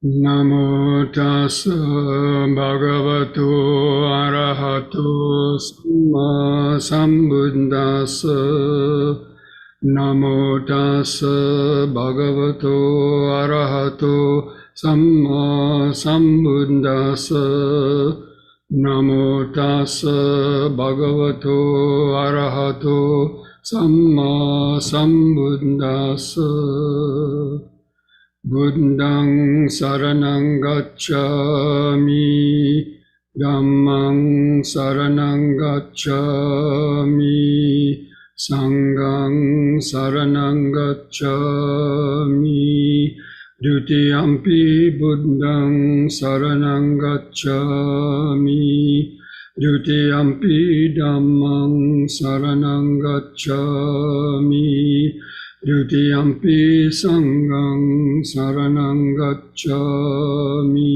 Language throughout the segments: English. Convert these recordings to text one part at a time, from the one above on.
Namo tassa bhagavato arahato samma sambuddhassa. Namo tassa bhagavato arahato samma sambuddhassa. Namo tassa bhagavato arahato samma sambuddhassa. Buddhang saranang gacchami, Dhammang saranang gacchami, Sanghang saranang gacchami, Dutiyampi Buddhang saranang gacchami, Dutiyampi Dhammang saranang gacchami, Dutiyampi Sanghang saranang gacchami,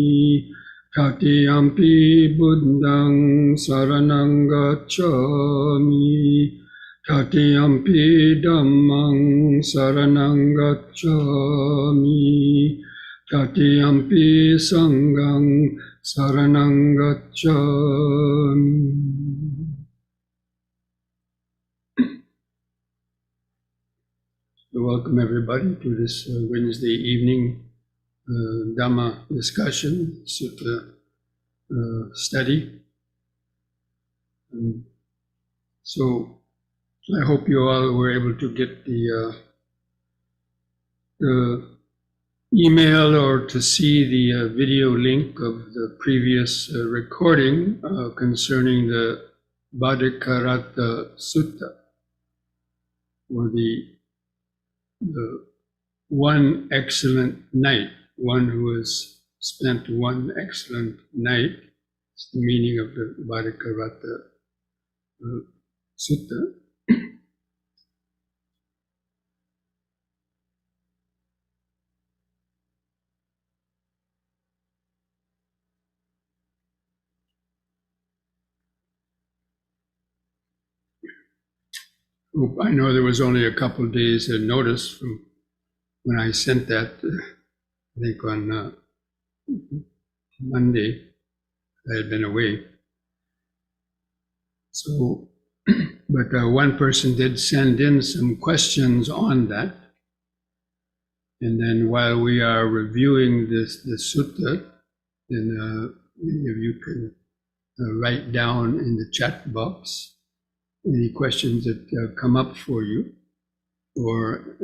Tatiyampi Buddhang saranang gacchami, Tatiyampi Dhammang saranang gacchami, Tatiyampi Sanghang saranang gacchami. Welcome everybody to this Wednesday evening Dhamma discussion, Sutta study. So I hope you all were able to get the email or to see the video link of the previous recording concerning the Bhaddhekaratta Sutta, or the one excellent night, one who has spent one excellent night. It's the meaning of the Bhaddhakaratta Sutta. I know there was only a couple of days notice from when I sent that, I think on Monday. I had been away. So, but one person did send in some questions on that. And then while we are reviewing the sutta, then many of you can write down in the chat box any questions that come up for you, or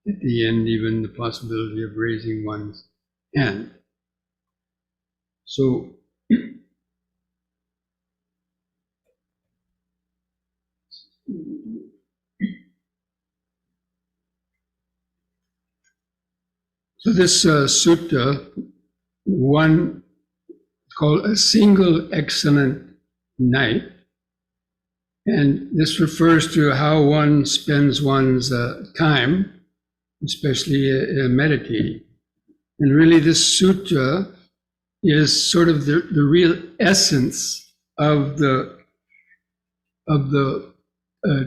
at the end, even the possibility of raising one's hand. So, this sutta, one called A Single Excellent Night, and this refers to how one spends one's time, especially meditating. And really this sutta is sort of the real essence of the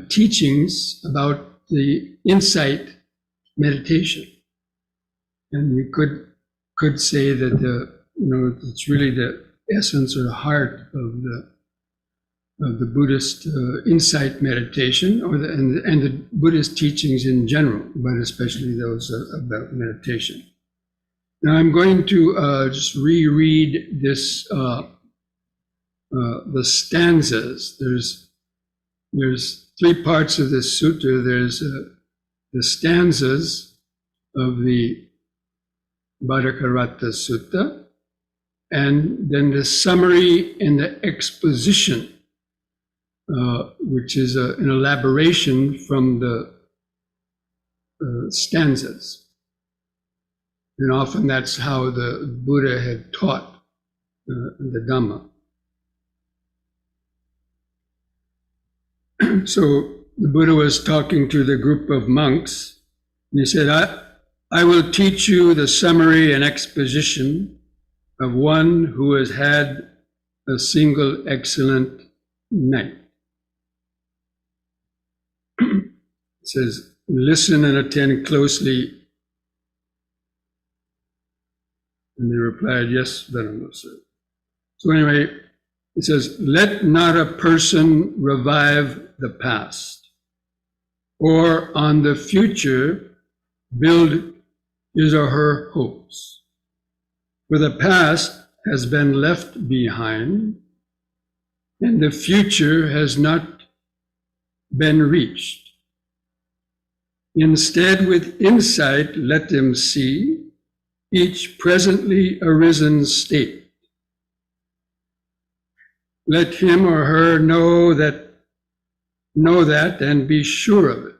teachings about the insight meditation. And you could say that it's really the essence or the heart of the Buddhist insight meditation, and the Buddhist teachings in general, but especially those about meditation. Now I'm going to just reread this the stanzas. There's three parts of this sutta. There's the stanzas of the Bhaddhakaratta Sutta, and then the summary and the exposition, which is an elaboration from the stanzas. And often that's how the Buddha had taught the Dhamma. So the Buddha was talking to the group of monks, and he said, I will teach you the summary and exposition of one who has had a single excellent night. It says, listen and attend closely And they replied, yes, Venerable Sir. So anyway, it says, let not a person revive the past, or on the future build his or her hopes. For the past has been left behind, and the future has not been reached. Instead, with insight, let them see each presently arisen state. Let him or her know that and be sure of it.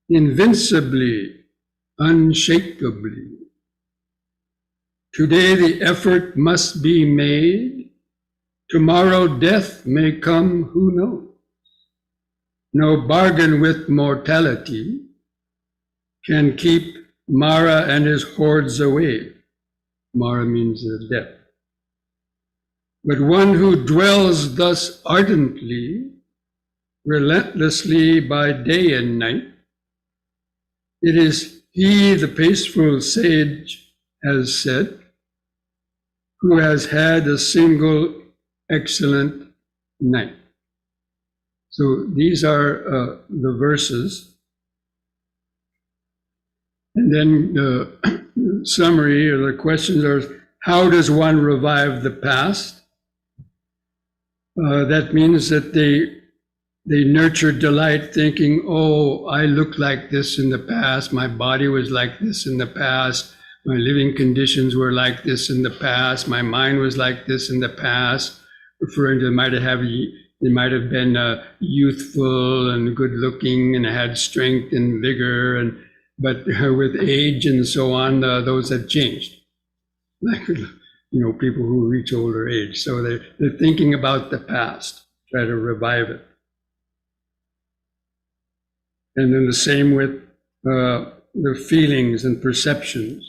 Invincibly, unshakably. Today the effort must be made. Tomorrow death may come, who knows? No bargain with mortality can keep Mara and his hordes away. Mara means death. But one who dwells thus ardently, relentlessly by day and night, it is he, the peaceful sage, has said, who has had a single excellent night. So these are the verses. And then the summary or the questions are, how does one revive the past? That means that they nurture delight thinking, oh, I looked like this in the past, my body was like this in the past, my living conditions were like this in the past, my mind was like this in the past, referring to they might have been youthful and good looking and had strength and vigor, but with age and so on, those have changed. Like, people who reach older age. So they're thinking about the past, try to revive it. And then the same with the feelings and perceptions,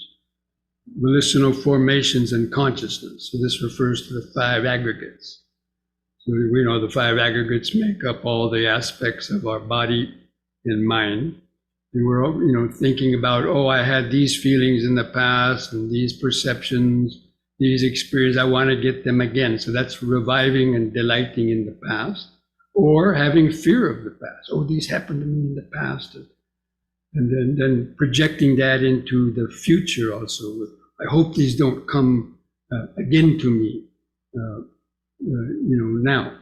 volitional formations and consciousness. So this refers to the five aggregates. So we know the five aggregates make up all the aspects of our body and mind. And we're, thinking about, oh, I had these feelings in the past and these perceptions, these experiences, I want to get them again. So that's reviving and delighting in the past, or having fear of the past. Oh, these happened to me in the past. And then projecting that into the future also. I hope these don't come again to me, now.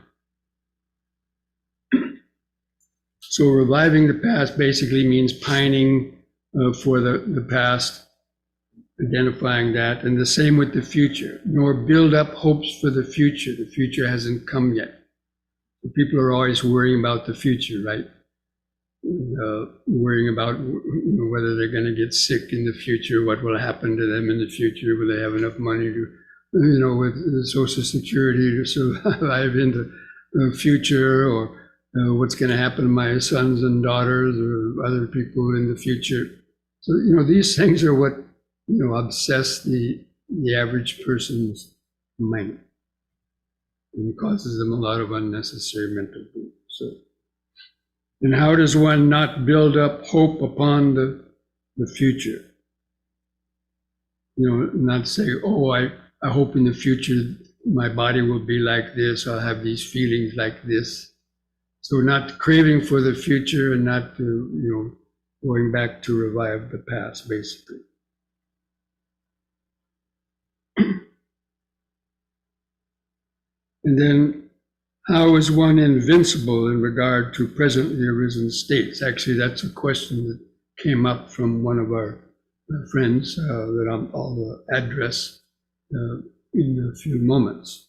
So reviving the past basically means pining for the past, identifying that, and the same with the future, nor build up hopes for the future. The future hasn't come yet. So people are always worrying about the future, right? Worrying about whether they're going to get sick in the future, what will happen to them in the future, will they have enough money to, with Social Security to survive in the future, or what's going to happen to my sons and daughters or other people in the future. So, these things are what, obsess the average person's mind and causes them a lot of unnecessary mental grief. So, and how does one not build up hope upon the future? Not say, oh, I hope in the future my body will be like this, I'll have these feelings like this. So not craving for the future and not going back to revive the past, basically. And then, how is one invincible in regard to presently arisen states? Actually, that's a question that came up from one of our friends that I'll address in a few moments.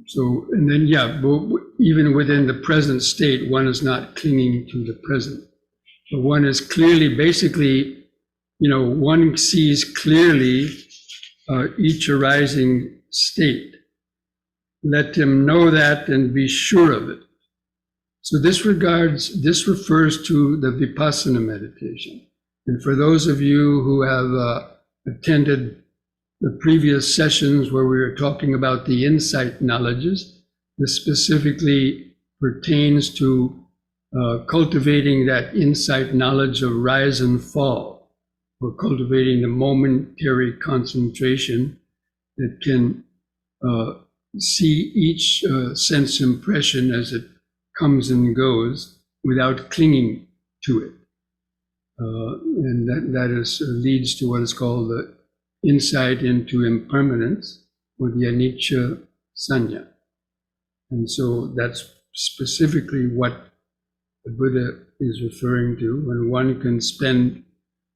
So, and then, even within the present state, one is not clinging to the present. But one is clearly, basically, one sees clearly each arising state. Let him know that and be sure of it. So this refers to the Vipassana meditation. And for those of you who have attended the previous sessions where we were talking about the insight knowledges, this specifically pertains to cultivating that insight knowledge of rise and fall. or cultivating the momentary concentration that can see each sense impression as it comes and goes without clinging to it. And that leads to what is called the insight into impermanence, or the anicca sanya. And so that's specifically what the Buddha is referring to, when one can spend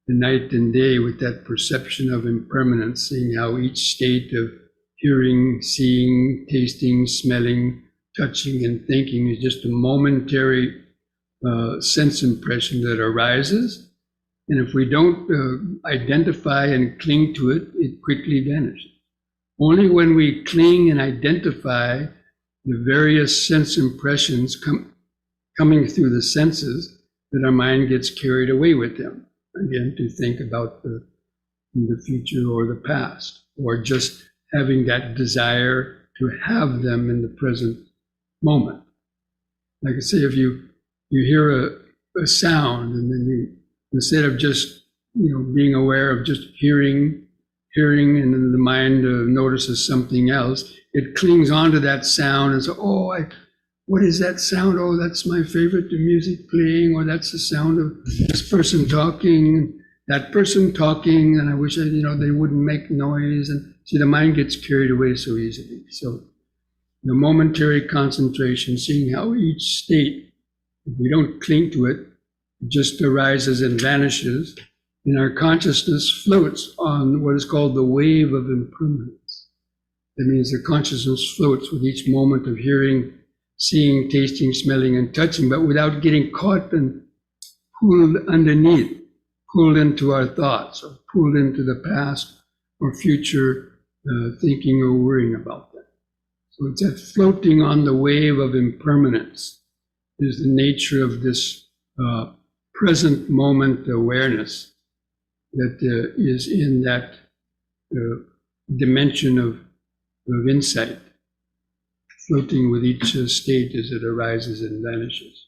the night and day with that perception of impermanence, seeing how each state of hearing, seeing, tasting, smelling, touching, and thinking is just a momentary sense impression that arises. And if we don't identify and cling to it, it quickly vanishes. Only when we cling and identify the various sense impressions coming through the senses, that our mind gets carried away with them, again, to think about the future or the past, or just having that desire to have them in the present moment. Like I say, if you hear a sound, and then you, instead of just being aware of just hearing, and then the mind notices something else, it clings onto that sound and says, "Oh, what is that sound? Oh, that's my favorite music playing, or that's the sound of this person talking, that person talking, and I wish they wouldn't make noise." And see, the mind gets carried away so easily. So the momentary concentration, seeing how each state, if we don't cling to it, it just arises and vanishes, and our consciousness floats on what is called the wave of impermanence. That means the consciousness floats with each moment of hearing, seeing, tasting, smelling, and touching, but without getting caught and pulled underneath, pulled into our thoughts, or pulled into the past or future thinking or worrying about that. So it's that floating on the wave of impermanence is the nature of this present moment awareness that is in that dimension of insight, floating with each state as it arises and vanishes.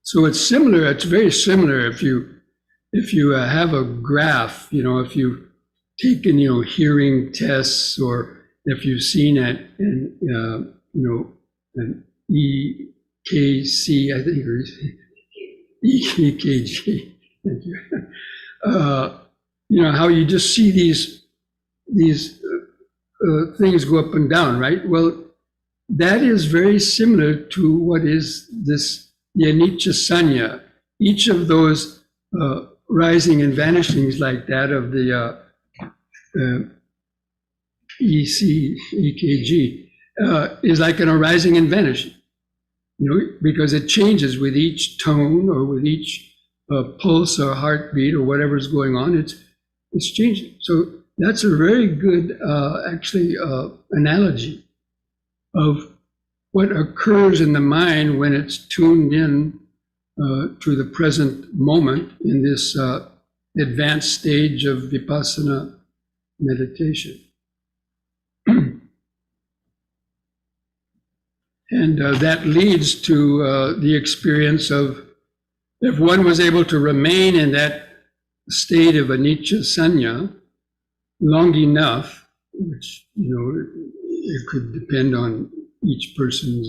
So it's similar. It's very similar if you have a graph. If you've taken hearing tests, or if you've seen it in an EKC, I think, or EKG. Thank you. How you just see these things go up and down, right? Well, that is very similar to what is the anicca sanya. Each of those rising and vanishings like that of the EKG is like an arising and vanishing, because it changes with each tone or with each pulse or heartbeat or whatever's going on. It's changing. So that's a very good, analogy of what occurs in the mind when it's tuned in to the present moment in this advanced stage of vipassana meditation. And that leads to the experience of, if one was able to remain in that state of anicca sanya long enough, which, it could depend on each person's,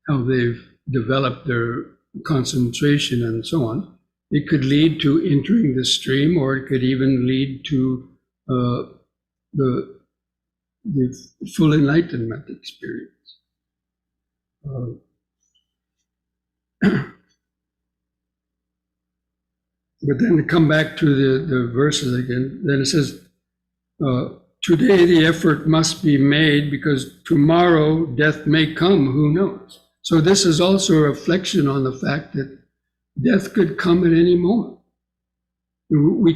how they've developed their concentration and so on. It could lead to entering the stream, or it could even lead to the full enlightenment experience. But then to come back to the verses again, then it says, today the effort must be made, because tomorrow death may come, who knows? So this is also a reflection on the fact that death could come at any moment. We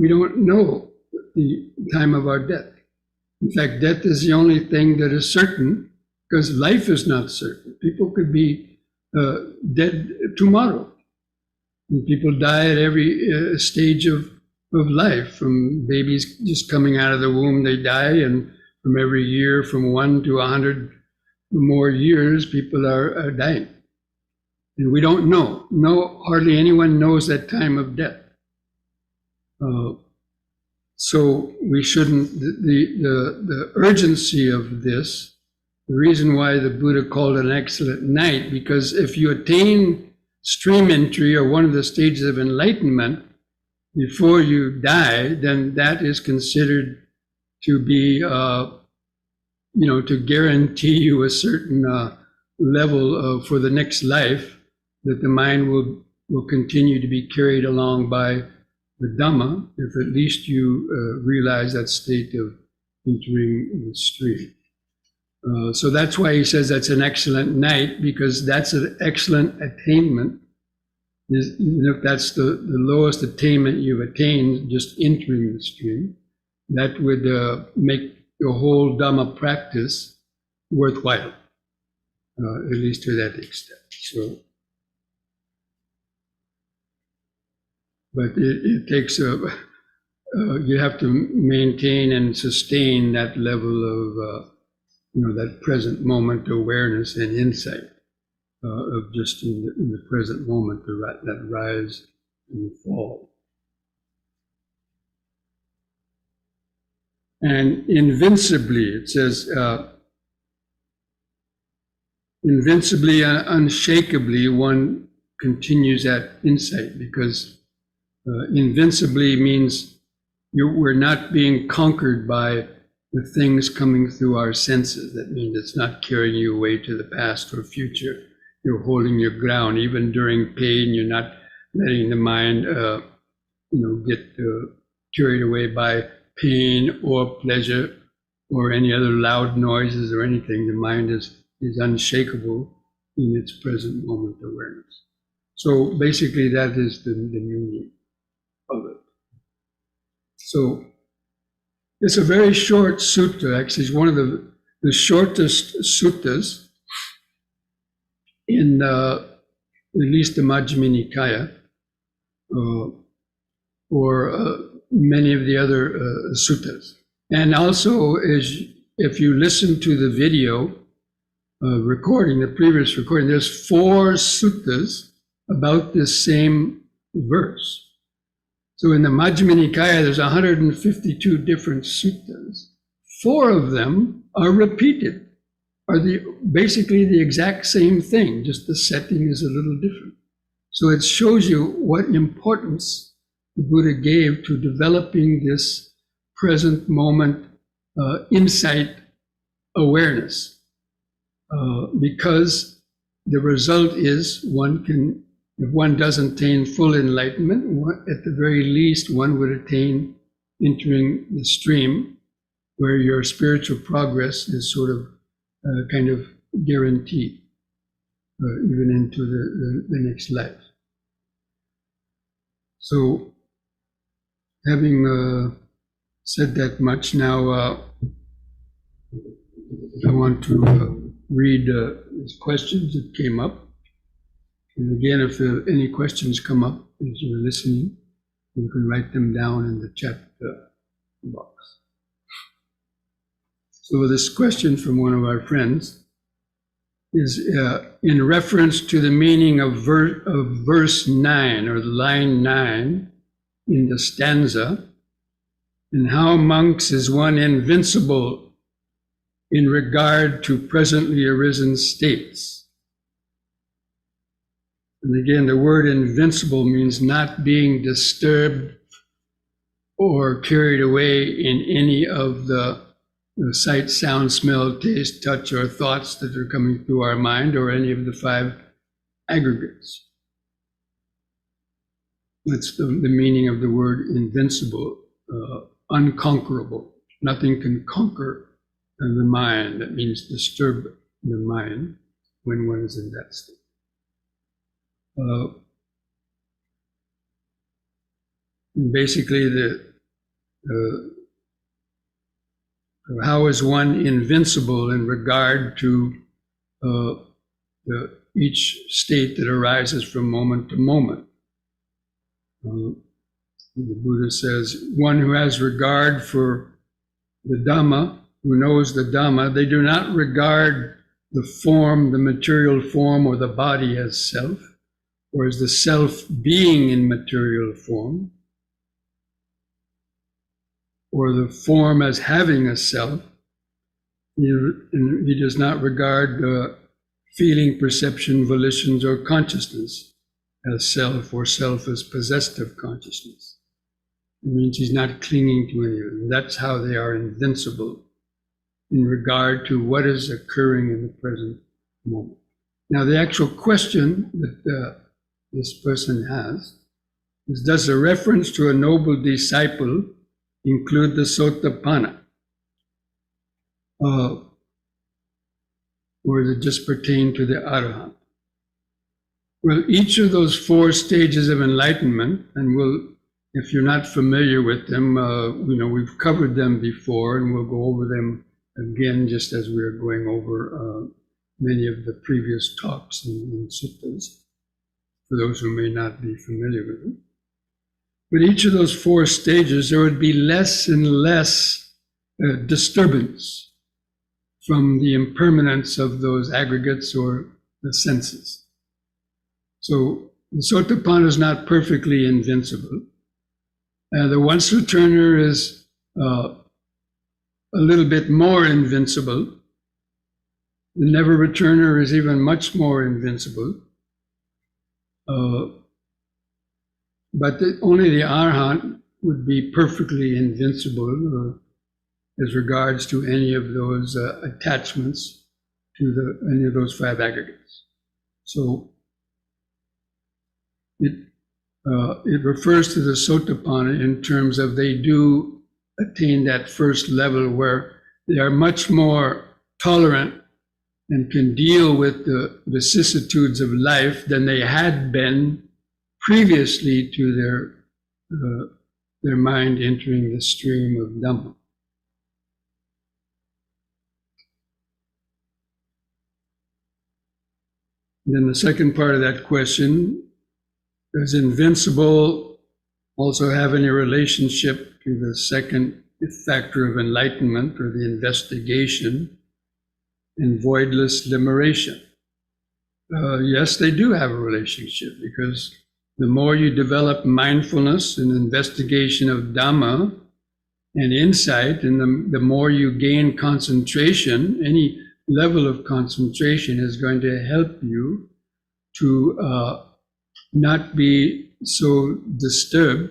don't know the time of our death. In fact, death is the only thing that is certain, because life is not certain. People could be dead tomorrow. And people die at every stage of life. From babies just coming out of the womb, they die, and from every year, from 1 to 100 more years, people are dying. And we don't know. Hardly anyone knows that time of death. So we shouldn't, the urgency of this, the reason why the Buddha called it an excellent night, because if you attain stream entry or one of the stages of enlightenment before you die, then that is considered to be, to guarantee you a certain level for the next life, that the mind will continue to be carried along by the Dhamma, if at least you realize that state of entering the stream. So that's why he says that's an excellent night, because that's an excellent attainment. Even if that's the lowest attainment you've attained, just entering the stream, that would make your whole Dhamma practice worthwhile, at least to that extent. So, but it takes you have to maintain and sustain that level of, that present moment awareness and insight of just in the present moment, that rise and fall. And invincibly, it says, invincibly, unshakably, one continues that insight, because invincibly means we're not being conquered by the things coming through our senses. That means it's not carrying you away to the past or future. You're holding your ground. Even during pain, you're not letting the mind, get carried away by pain or pleasure or any other loud noises or anything. The mind is unshakable in its present moment awareness. So basically that is the meaning of it. So it's a very short sutta. Actually, it's one of the shortest suttas in at least the Majjhima Nikaya, or many of the other suttas. And also, if you listen to the video recording, the previous recording, there's 4 suttas about this same verse. So in the Majjhima Nikaya, there's 152 different suttas. 4 of them are repeated, are basically the exact same thing, just the setting is a little different. So it shows you what importance the Buddha gave to developing this present moment insight awareness, because the result is if one doesn't attain full enlightenment, at the very least one would attain entering the stream, where your spiritual progress is sort of kind of guaranteed, even into the next life. So, having said that much, now I want to read these questions that came up. And again, if any questions come up as you're listening, you can write them down in the chat box. So this question from one of our friends is in reference to the meaning of verse 9, or line 9 in the stanza, and how, monks, is one invincible in regard to presently arisen states? And again, the word invincible means not being disturbed or carried away in any of the sight, sound, smell, taste, touch, or thoughts that are coming through our mind, or any of the 5 aggregates. That's the meaning of the word invincible, unconquerable. Nothing can conquer the mind. That means disturb the mind when one is in that state. Basically, how is one invincible in regard to each state that arises from moment to moment? The Buddha says, one who has regard for the Dhamma, who knows the Dhamma, they do not regard the form, the material form or the body as self, or is the self being in material form, or the form as having a self. He does not regard feeling, perception, volitions, or consciousness as self, or self as possessed of consciousness. It means he's not clinging to any of them. That's how they are invincible in regard to what is occurring in the present moment. Now, the actual question that this person has is, does a reference to a noble disciple include the Sotapanna? Or does it just pertain to the Arahant? Well, each of those 4 stages of enlightenment, and if you're not familiar with them, we've covered them before, and we'll go over them again, just as we're going over many of the previous talks in suttas, for those who may not be familiar with them. But each of those 4 stages, there would be less and less disturbance from the impermanence of those aggregates or the senses. So the Sotapanna is not perfectly invincible. The once returner is a little bit more invincible. The never returner is even much more invincible. But only the Arahant would be perfectly invincible as regards to any of those attachments to any of those 5 aggregates. So it refers to the Sotapanna in terms of they do attain that first level where they are much more tolerant and can deal with the vicissitudes of life than they had been previously to their mind entering the stream of Dhamma. Then the second part of that question, does invincible also have any relationship to the second factor of enlightenment, or the investigation in voidless liberation? Yes, they do have a relationship, because the more you develop mindfulness and investigation of Dhamma and insight, and the more you gain concentration, any level of concentration is going to help you to not be so disturbed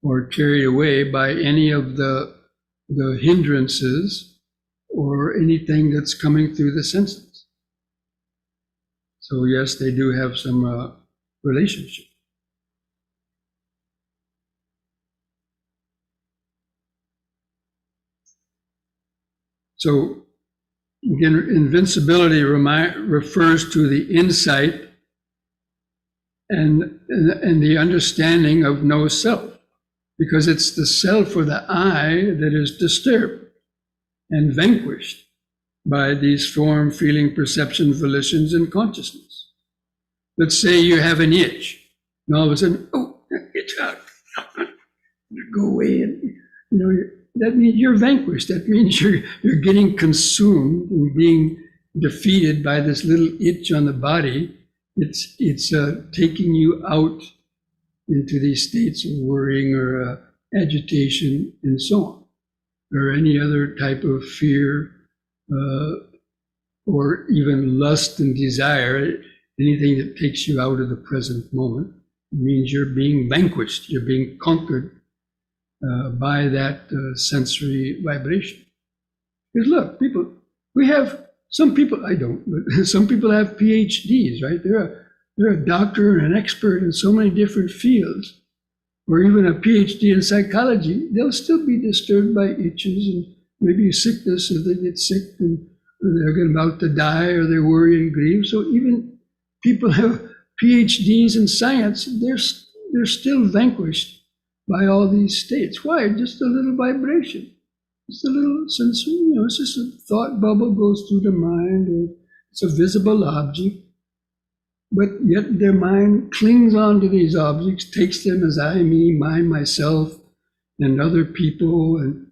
or carried away by any of the hindrances or anything that's coming through the senses. So yes, they do have some relationship. So again, invincibility refers to the insight and the understanding of no self, because it's the self or the I that is disturbed and vanquished by these form, feeling, perception, volitions, and consciousness. Let's say you have an itch, and all of a sudden, oh, itch out, go away, and that means you're vanquished. That means you're getting consumed and being defeated by this little itch on the body. It's taking you out into these states of worrying or agitation and so on, or any other type of fear, or even lust and desire. Anything that takes you out of the present moment means you're being vanquished. You're being conquered by that sensory vibration. Because look, some people, I don't, but some people have PhDs, right? They're a doctor and an expert in so many different fields, or even a PhD in psychology. They'll still be disturbed by itches and maybe sickness if they get sick and they're about to die, or they worry and grieve. So even people have PhDs in science, they're still vanquished by all these states. Why? Just a little vibration. It's a little sensory, it's just a thought bubble goes through the mind, or it's a visible object. But yet their mind clings on to these objects, takes them as I, me, mine, myself, and other people, and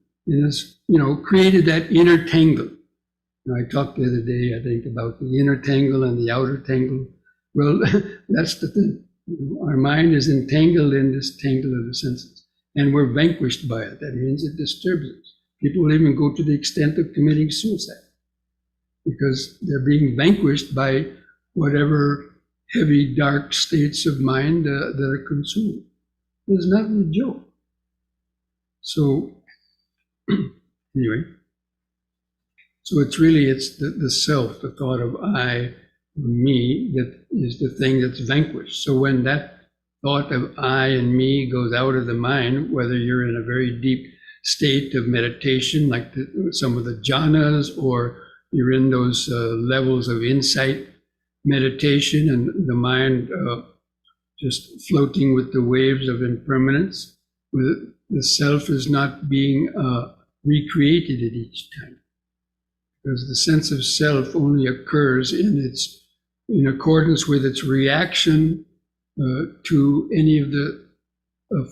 has, created that inner tangle. I talked the other day, I think, about the inner tangle and the outer tangle. Well, that's the thing. Our mind is entangled in this tangle of the senses, and we're vanquished by it. That means it disturbs us. People will even go to the extent of committing suicide because they're being vanquished by whatever heavy, dark states of mind that are consumed. It's not a joke. So, anyway, so it's the self, the thought of I, me, that is the thing that's vanquished. So when that thought of I and me goes out of the mind, whether you're in a very deep state of meditation, like some of the jhanas, or you're in those levels of insight meditation, and the mind just floating with the waves of impermanence, the self is not being recreated at each time, because the sense of self only occurs in accordance with its reaction to any of the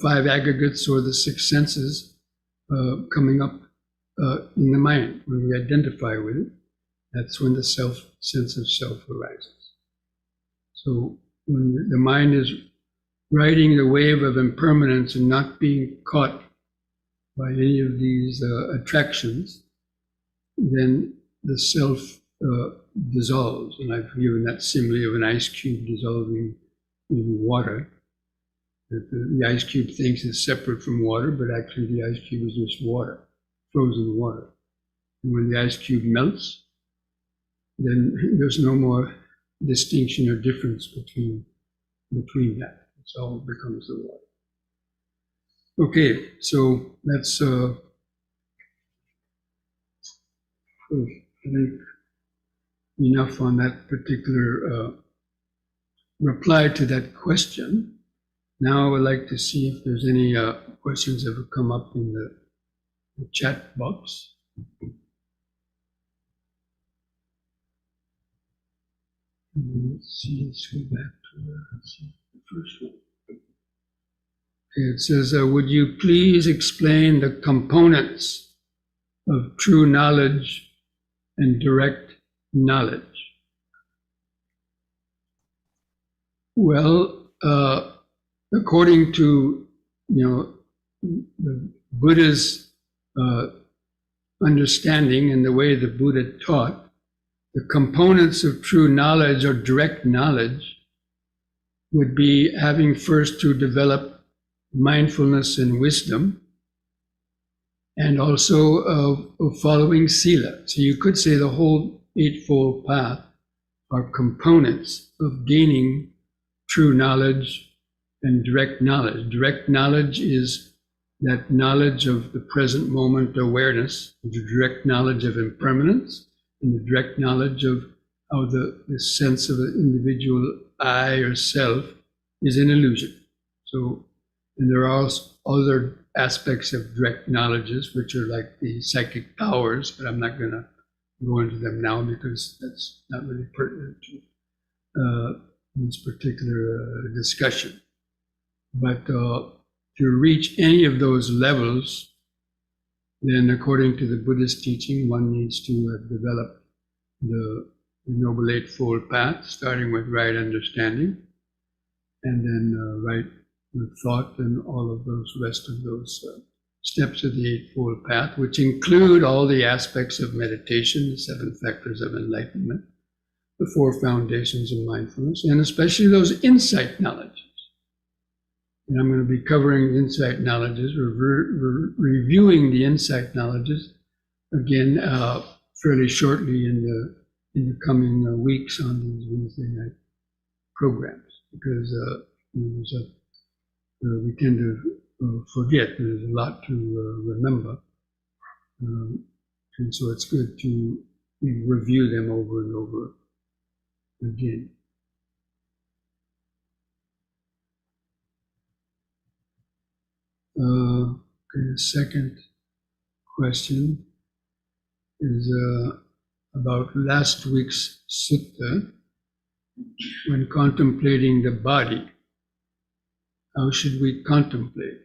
five aggregates or the six senses coming up in the mind. When we identify with it, that's when the sense of self arises. So when the mind is riding the wave of impermanence and not being caught by any of these attractions, then the self dissolves. And I've given that simile of an ice cube dissolving in water. That the ice cube thinks it's separate from water, but actually the ice cube is just water, frozen water. And when the ice cube melts, then there's no more distinction or difference between that. It all becomes the water. Okay, so that's I think enough on that particular reply to that question. Now I would like to see if there's any questions that have come up in the chat box. Let's see, let's go back to the first one. Okay, it says, would you please explain the components of true knowledge and direct knowledge? Well, according to the Buddha's understanding and the way the Buddha taught, the components of true knowledge or direct knowledge would be having first to develop mindfulness and wisdom, and also of following sila. So you could say the whole Eightfold Path are components of gaining true knowledge and direct knowledge. Direct knowledge is that knowledge of the present moment awareness, the direct knowledge of impermanence, and the direct knowledge of how the sense of an individual I or self is an illusion. So, and there are also other aspects of direct knowledges, which are like the psychic powers, but I'm not going to go into them now because that's not really pertinent to this particular discussion. But to reach any of those levels, then according to the Buddhist teaching, one needs to have developed the Noble Eightfold Path, starting with right understanding, and then right thought, and all of those rest of those steps of the Eightfold Path, which include all the aspects of meditation, the 7 factors of enlightenment, the 4 foundations of mindfulness, and especially those insight knowledges. And I'm going to be covering insight knowledges, reviewing the insight knowledges again fairly shortly in the coming weeks on these Wednesday night programs, because we tend to forget. There's a lot to remember, and so it's good to review them over and over again. Okay, the second question is about last week's sutta. When contemplating the body, how should we contemplate?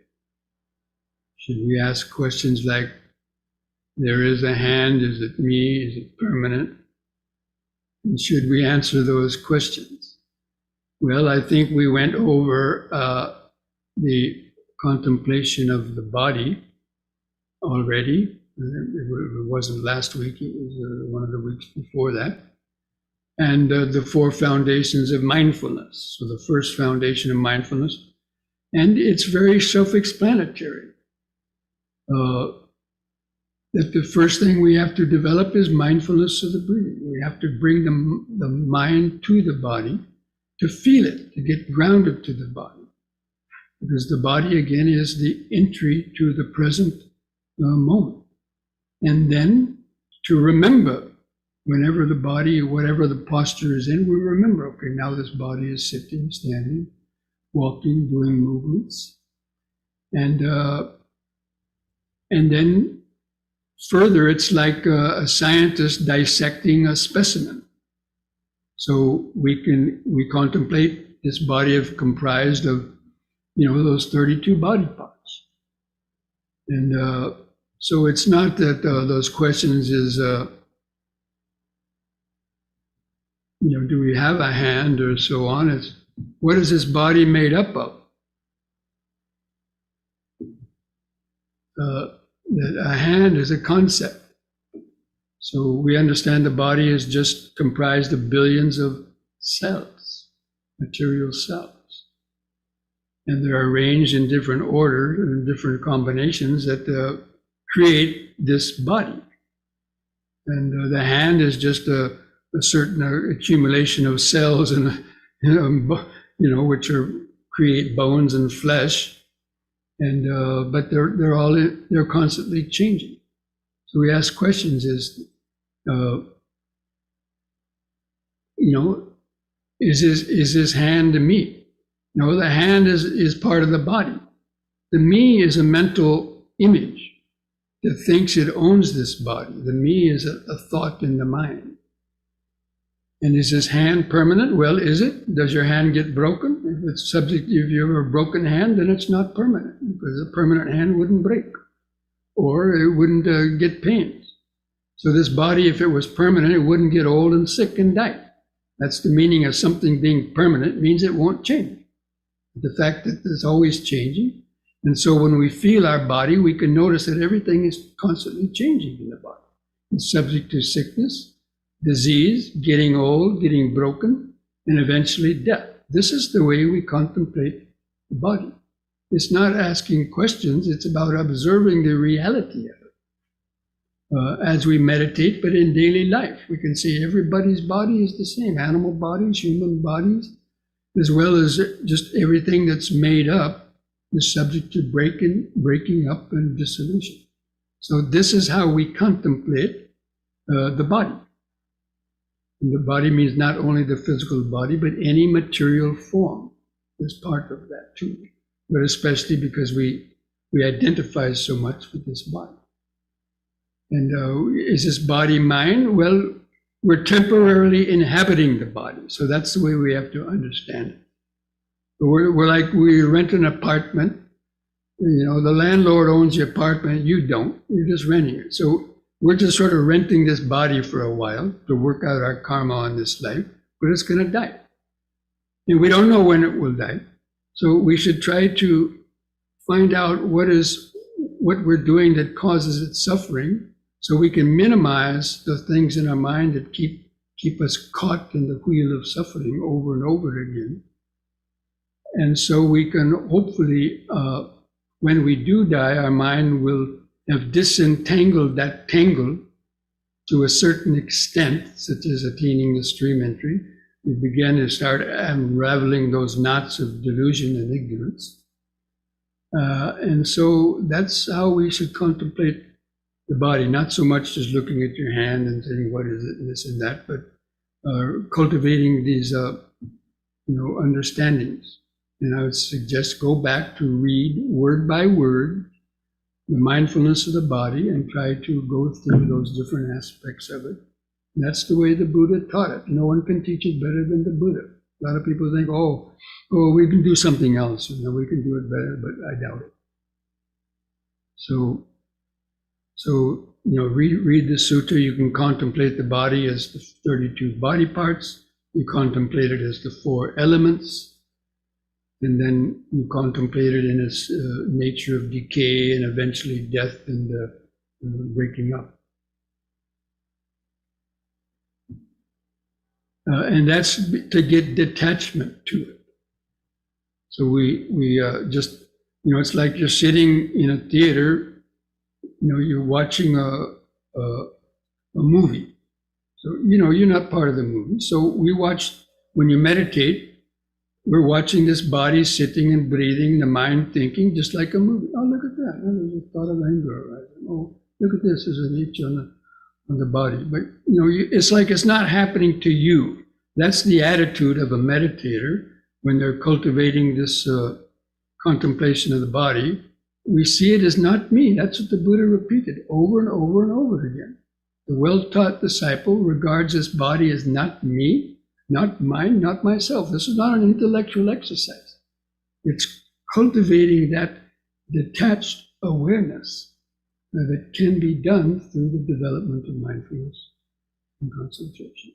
Should we ask questions like, There is a hand. Is it me? Is it permanent? And should we answer those questions? Well, I think we went over the contemplation of the body already. It wasn't last week, it was one of the weeks before that. And the four foundations of mindfulness. So the first foundation of mindfulness, and it's very self-explanatory. That the first thing we have to develop is mindfulness of the breathing. We have to bring the mind to the body, to feel it, to get grounded to the body. Because the body, again, is the entry to the present moment. And then to remember, whenever the body, whatever the posture is in, we remember, okay, now this body is sitting, standing, walking, doing movements. And then further, it's like a scientist dissecting a specimen. So we contemplate this body comprised of, those 32 body parts. And so it's not that those questions is, do we have a hand or so on? It's what is this body made up of? That a hand is a concept. So we understand the body is just comprised of billions of cells, material cells. And they're arranged in different order and different combinations that create this body. And the hand is just a certain accumulation of cells and which create bones and flesh. And but they're constantly changing. So we ask questions: is this hand me? No, the hand is part of the body. The me is a mental image that thinks it owns this body. The me is a thought in the mind. And is this hand permanent? Well, is it? Does your hand get broken? If you have a broken hand, then it's not permanent, because a permanent hand wouldn't break, or it wouldn't get pains. So this body, if it was permanent, it wouldn't get old and sick and die. That's the meaning of something being permanent, means it won't change. The fact that it's always changing. And so when we feel our body, we can notice that everything is constantly changing in the body. It's subject to sickness, disease, getting old, getting broken, and eventually death. This is the way we contemplate the body. It's not asking questions, it's about observing the reality of it. As we meditate, but in daily life, we can see everybody's body is the same. Animal bodies, human bodies, as well as just everything that's made up is subject to breaking up and dissolution. So this is how we contemplate the body. And the body means not only the physical body, but any material form is part of that too. But especially because we identify so much with this body. And is this body mine? Well, we're temporarily inhabiting the body. So that's the way we have to understand it. We're like we rent an apartment. The landlord owns the apartment, you don't. You're just renting it. So we're just sort of renting this body for a while to work out our karma on this life, but it's going to die. And we don't know when it will die. So we should try to find out what we're doing that causes its suffering, so we can minimize the things in our mind that keep us caught in the wheel of suffering over and over again. And so we can hopefully, when we do die, our mind will have disentangled that tangle to a certain extent, such as attaining the stream entry. We begin to start unraveling those knots of delusion and ignorance. And so that's how we should contemplate the body, not so much just looking at your hand and saying, what is it, and this and that, but cultivating these understandings. And I would suggest go back to read word by word the mindfulness of the body and try to go through those different aspects of it. And that's the way the Buddha taught it. No one can teach it better than the Buddha. A lot of people think, oh, we can do something else. We can do it better, but I doubt it. So, read the sutta. You can contemplate the body as the 32 body parts. You contemplate it as the 4 elements. And then you contemplate it in its nature of decay and eventually death and breaking up. And that's to get detachment to it. So we just, it's like you're sitting in a theater, you're watching a movie. So, you're not part of the movie. So when you meditate, we're watching this body sitting and breathing, the mind thinking, just like a movie. Oh, look at that. Oh, there's a thought of anger arising. Oh, look at this. There's an itch on the body. But, it's like it's not happening to you. That's the attitude of a meditator when they're cultivating this contemplation of the body. We see it as not me. That's what the Buddha repeated over and over and over again. The well-taught disciple regards this body as not me, not mine, not myself. This is not an intellectual exercise. It's cultivating that detached awareness that can be done through the development of mindfulness and concentration.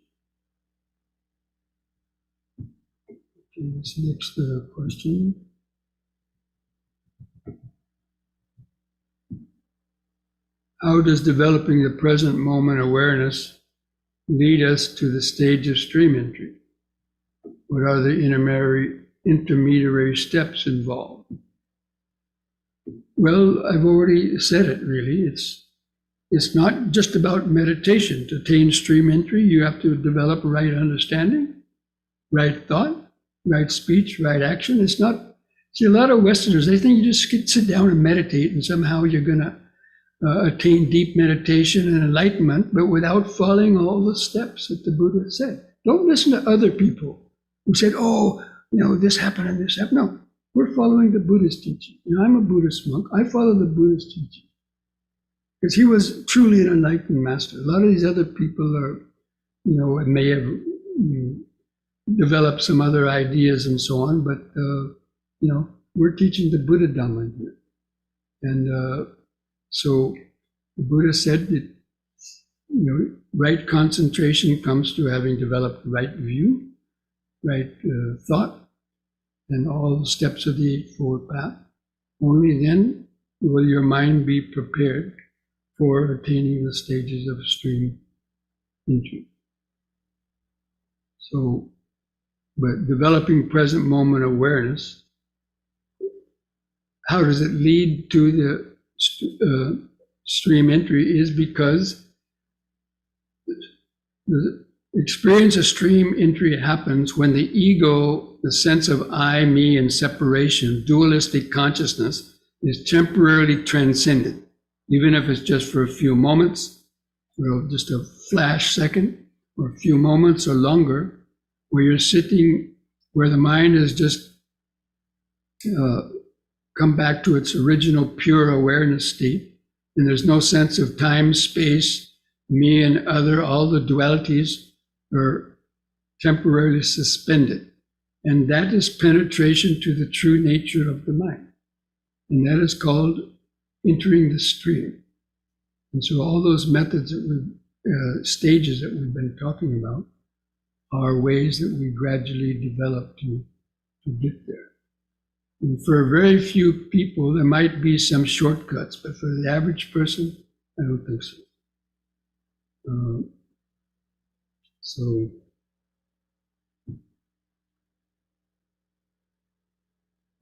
Okay, this next question. How does developing the present moment awareness lead us to the stage of stream entry? What are the intermediary steps involved? Well, I've already said it, really. It's not just about meditation. To attain stream entry, you have to develop right understanding, right thought, right speech, right action. It's not, see, a lot of Westerners, they think you just sit down and meditate and somehow you're going to attain deep meditation and enlightenment, but without following all the steps that the Buddha said. Don't listen to other people who said, oh, this happened and this happened. No, we're following the Buddha's teaching. I'm a Buddhist monk. I follow the Buddha's teaching because he was truly an enlightened master. A lot of these other people are, may have developed some other ideas and so on, but, we're teaching the Buddha Dhamma here. And so the Buddha said that, right concentration comes to having developed right view, right thought, and all the steps of the Eightfold Path. Only then will your mind be prepared for attaining the stages of stream entry. So, but developing present moment awareness, how does it lead to the stream entry is because the experience of stream entry happens when the ego, the sense of I, me, and separation, dualistic consciousness, is temporarily transcended, even if it's just for a few moments, just a flash second, or a few moments or longer, where you're sitting, where the mind is just come back to its original pure awareness state, and there's no sense of time, space, me and other, all the dualities are temporarily suspended. And that is penetration to the true nature of the mind. And that is called entering the stream. And so all those methods stages that we've been talking about are ways that we gradually develop to get there. And for very few people, there might be some shortcuts, but for the average person, I don't think so. So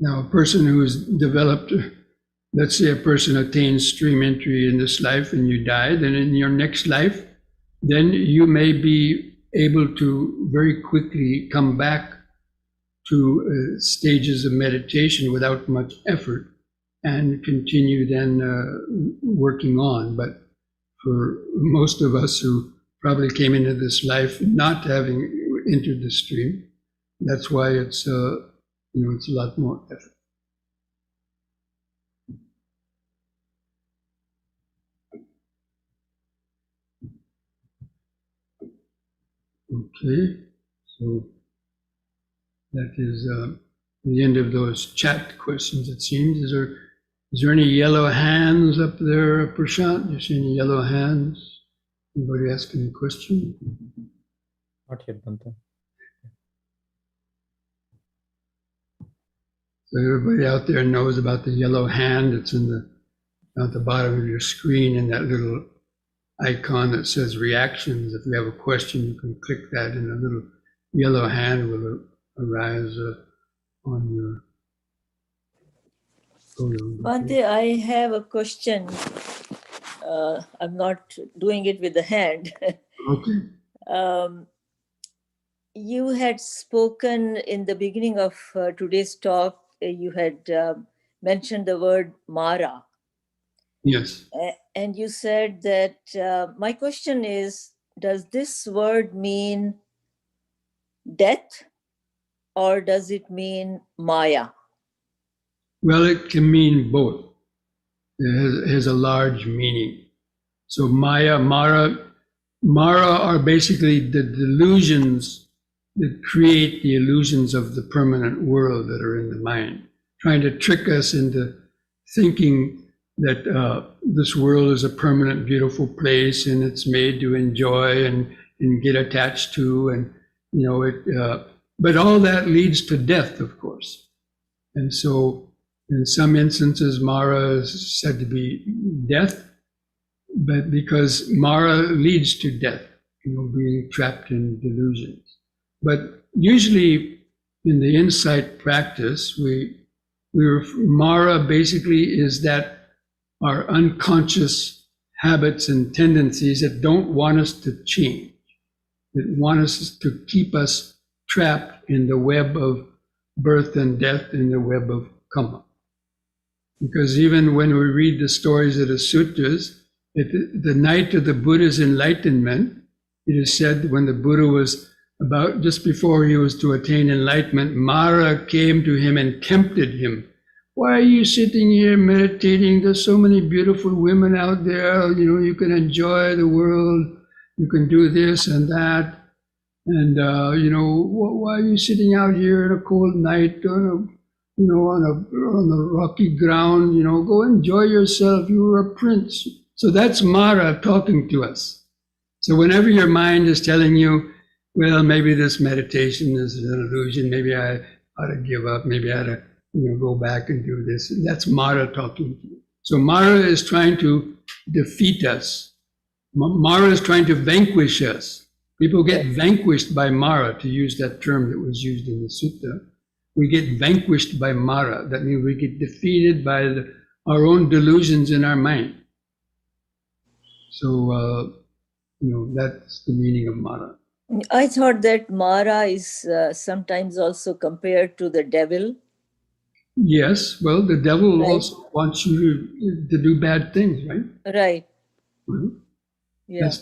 now a person who has developed, let's say a person attains stream entry in this life and you die, then in your next life, then you may be able to very quickly come back to stages of meditation without much effort and continue then working on. But for most of us who probably came into this life not having entered the stream, that's why it's it's a lot more effort. Okay, so that is the end of those chat questions, it seems. Is there Is there any yellow hands up there, Prashant? You see any yellow hands? Anybody ask any question? Not yet, Bhante. So everybody out there knows about the yellow hand. It's in the at the bottom of your screen in that little icon that says reactions. If you have a question, you can click that and a little yellow hand will arise on your photo. Bhante, I have a question. I'm not doing it with the hand. Okay. You had spoken in the beginning of today's talk, you had mentioned the word Mara. Yes. And you said that, my question is, does this word mean death or does it mean Maya? Well, it can mean both. It has a large meaning. So Mara are basically the delusions that create the illusions of the permanent world that are in the mind, trying to trick us into thinking that this world is a permanent, beautiful place and it's made to enjoy and get attached to, and but all that leads to death, of course. And so in some instances, Mara is said to be death, but because Mara leads to death, being trapped in delusions. But usually in the insight practice, Mara basically is that our unconscious habits and tendencies that don't want us to change, that want us to keep us trapped in the web of birth and death, in the web of karma. Because even when we read the stories of the sutras, at the night of the Buddha's enlightenment, it is said when the Buddha was just before he was to attain enlightenment, Mara came to him and tempted him. Why are you sitting here meditating? There's so many beautiful women out there. You can enjoy the world. You can do this and that. And, why are you sitting out here in a cold night on the rocky ground? Go enjoy yourself. You were a prince. So that's Mara talking to us. So whenever your mind is telling you, well, maybe this meditation is an illusion. Maybe I ought to give up. Maybe I ought to go back and do this. That's Mara talking to you. So Mara is trying to defeat us. Mara is trying to vanquish us. People get vanquished by Mara, to use that term that was used in the sutta. We get vanquished by Mara. That means we get defeated by our own delusions in our mind. So, that's the meaning of Mara. I thought that Mara is sometimes also compared to the devil. Yes, well, the devil also wants you to do bad things, right? Right. Mm-hmm. Yeah.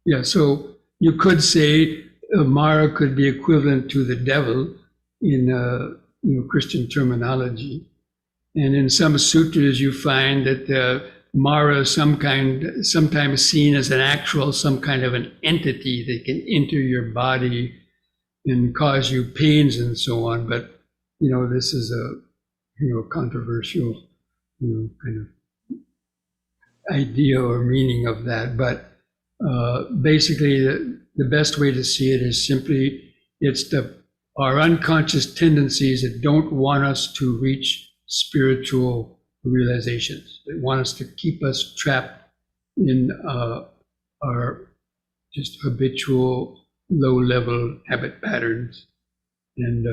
Yeah, so you could say Mara could be equivalent to the devil in Christian terminology. And in some sutras, you find that Mara is sometimes seen as some kind of an entity that can enter your body and cause you pains and so on. But this is a controversial kind of idea or meaning of that. But basically, the best way to see it is simply it's our unconscious tendencies that don't want us to reach spiritual realizations. They want us to keep us trapped in our just habitual low-level habit patterns and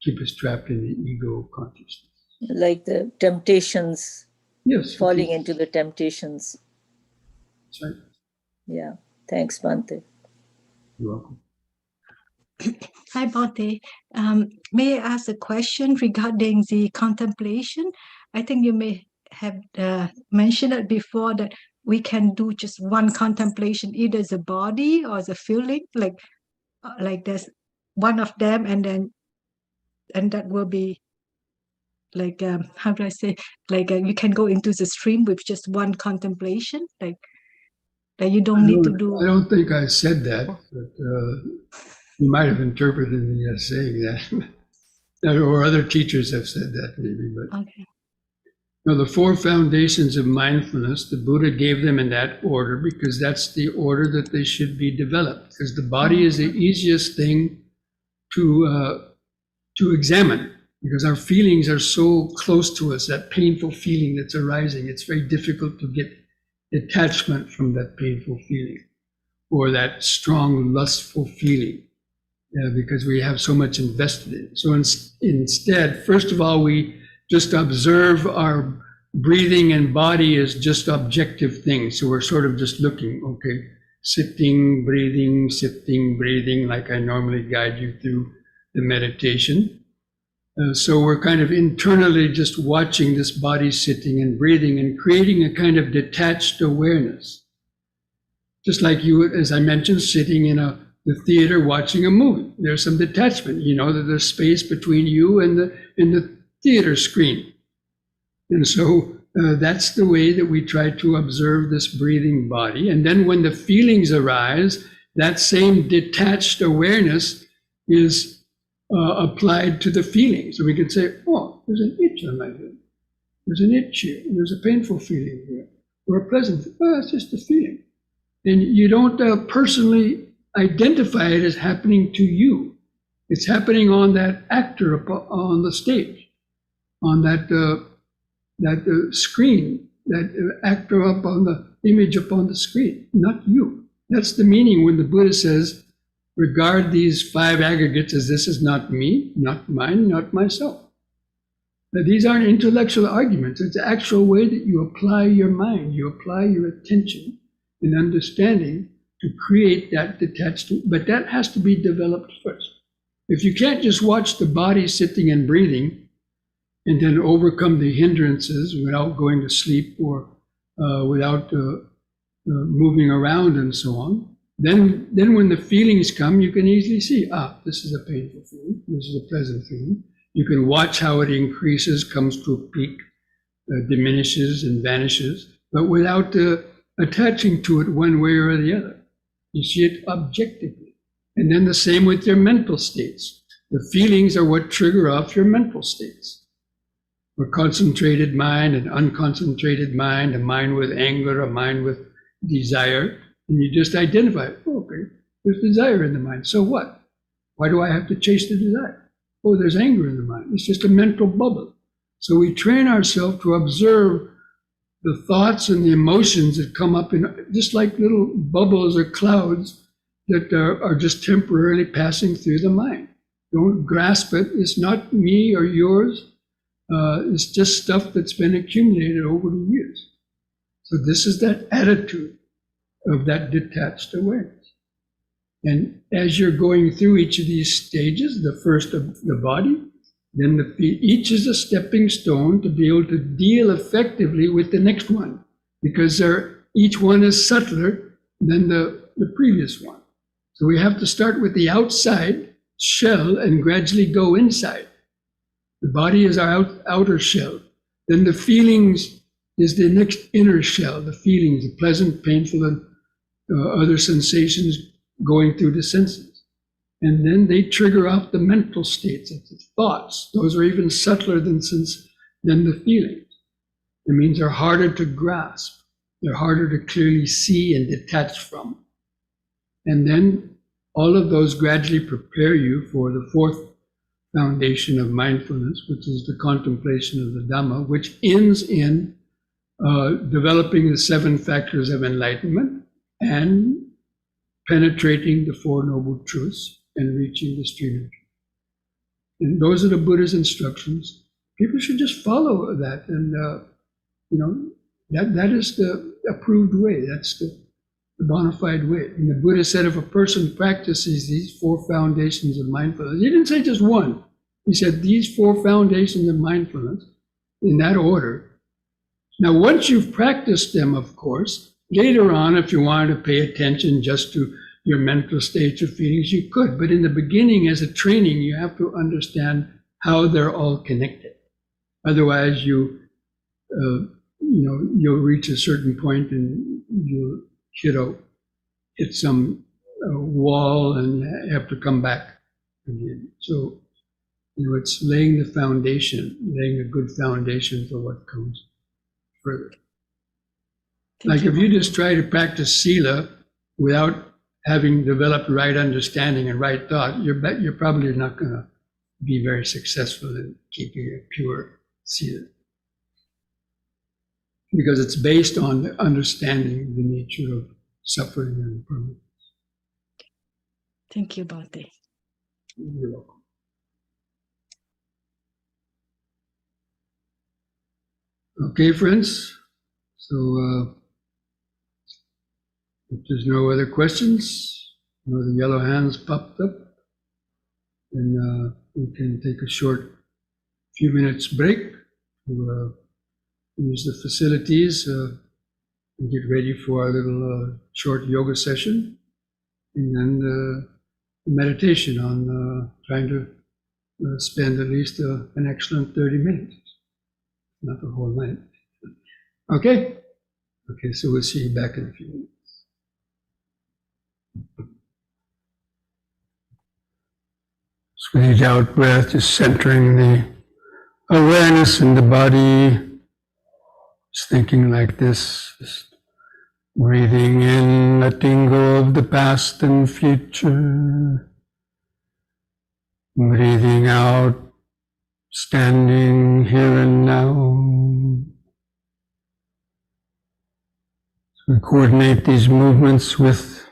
keep us trapped in the ego consciousness. Like the temptations. Yes. Falling into the temptations. That's right. Yeah. Thanks, Bhante. You're welcome. Hi, Bhante. May I ask a question regarding the contemplation? I think you may have mentioned it before that we can do just one contemplation, either as a body or as a feeling, like there's one of them, and that will be like how do I say? Like you can go into the stream with just one contemplation, like you don't need to do. I don't think I said that, but you might have interpreted me as saying that, or other teachers have said that maybe. But okay. Now, the four foundations of mindfulness, the Buddha gave them in that order because that's the order that they should be developed. Because the body is the easiest thing to examine, because our feelings are so close to us. That painful feeling that's arising, it's very difficult to get detachment from that painful feeling or that strong lustful feeling, because we have so much invested in it. So instead, first of all, we just observe our breathing and body as just objective things. So we're sort of just looking, okay, sitting, breathing, like I normally guide you through the meditation. So we're kind of internally just watching this body sitting and breathing and creating a kind of detached awareness. Just like you, as I mentioned, sitting in the theater watching a movie. There's some detachment, you know, that there's space between you and the theater screen. And so that's the way that we try to observe this breathing body. And then when the feelings arise, that same detached awareness is applied to the feelings. So we can say, oh, there's an itch on my head. There's an itch here. There's a painful feeling here. Or a pleasant, oh, it's just a feeling. And you don't personally identify it as happening to you. It's happening on that actor on the stage, on that screen, that actor up on the image up on the screen, not you. That's the meaning when the Buddha says, regard these five aggregates as this is not me, not mine, not myself. Now, these aren't intellectual arguments. It's the actual way that you apply your mind, you apply your attention and understanding to create that detachment. But that has to be developed first. If you can't just watch the body sitting and breathing and then overcome the hindrances without going to sleep or without moving around and so on, then when the feelings come, you can easily see, this is a painful feeling, this is a pleasant feeling. You can watch how it increases, comes to a peak, diminishes and vanishes, but without attaching to it one way or the other. You see it objectively. And then the same with your mental states. The feelings are what trigger off your mental states. A concentrated mind, an unconcentrated mind, a mind with anger, a mind with desire, and you just identify, okay, there's desire in the mind, so what? Why do I have to chase the desire? Oh, there's anger in the mind. It's just a mental bubble. So we train ourselves to observe the thoughts and the emotions that come up in just like little bubbles or clouds that are just temporarily passing through the mind. Don't grasp it. It's not me or yours. It's just stuff that's been accumulated over the years. So this is that attitude of that detached awareness. And as you're going through each of these stages, the first of the body, then the feet, each is a stepping stone to be able to deal effectively with the next one, because each one is subtler than the previous one. So we have to start with the outside shell and gradually go inside. The body is our outer shell. Then the feelings is the next inner shell, the feelings, the pleasant, painful, and other sensations going through the senses. And then they trigger off the mental states, the thoughts. Those are even subtler than the feelings. It means they're harder to grasp. They're harder to clearly see and detach from. And then all of those gradually prepare you for the fourth foundation of mindfulness, which is the contemplation of the Dhamma, which ends in developing the 7 factors of enlightenment and penetrating the 4 noble truths and reaching the stream of truth. And those are the Buddha's instructions. People should just follow that, and that is the approved way. That's the bona fide way. And the Buddha said, if a person practices these 4 foundations of mindfulness, he didn't say just one. He said these 4 foundations of mindfulness in that order. Now, once you've practiced them, of course, later on, if you wanted to pay attention just to your mental states or feelings, you could. But in the beginning, as a training, you have to understand how they're all connected. Otherwise, you'll reach a certain point and you'll hit some wall and have to come back again. So, it's laying the foundation, laying a good foundation for what comes further. Thank Like you, if you Bhante. just try to practice sila without having developed right understanding and right thought, you're probably not going to be very successful in keeping a pure sila. Because it's based on the understanding the nature of suffering and impermanence. Thank you, Bhante. You're welcome. Okay, friends. So if there's no other questions, no the yellow hands popped up, then we can take a short few minutes break to use the facilities and get ready for our little short yoga session, and then the meditation on trying to spend at least an excellent 30 minutes, not the whole night. Okay? Okay, so we'll see you back in a few minutes. Squeeze out breath, just centering the awareness in the body, just thinking like this, just breathing in, letting go of the past and future, breathing out, standing here and now. So we coordinate these movements with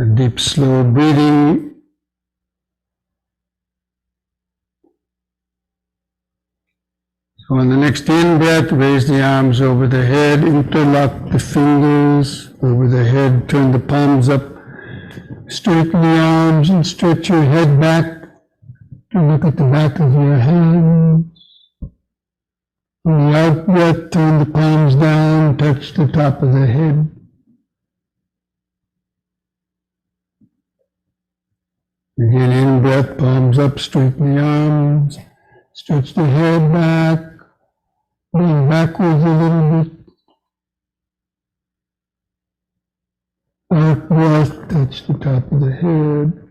a deep, slow breathing. So on the next in-breath, raise the arms over the head, interlock the fingers over the head, turn the palms up, straighten the arms and stretch your head back to look at the back of your hands. On the out-breath, turn the palms down, touch the top of the head. Again, in-breath, palms up, straighten the arms, stretch the head back, lean backwards a little bit. Out-breath, touch the top of the head.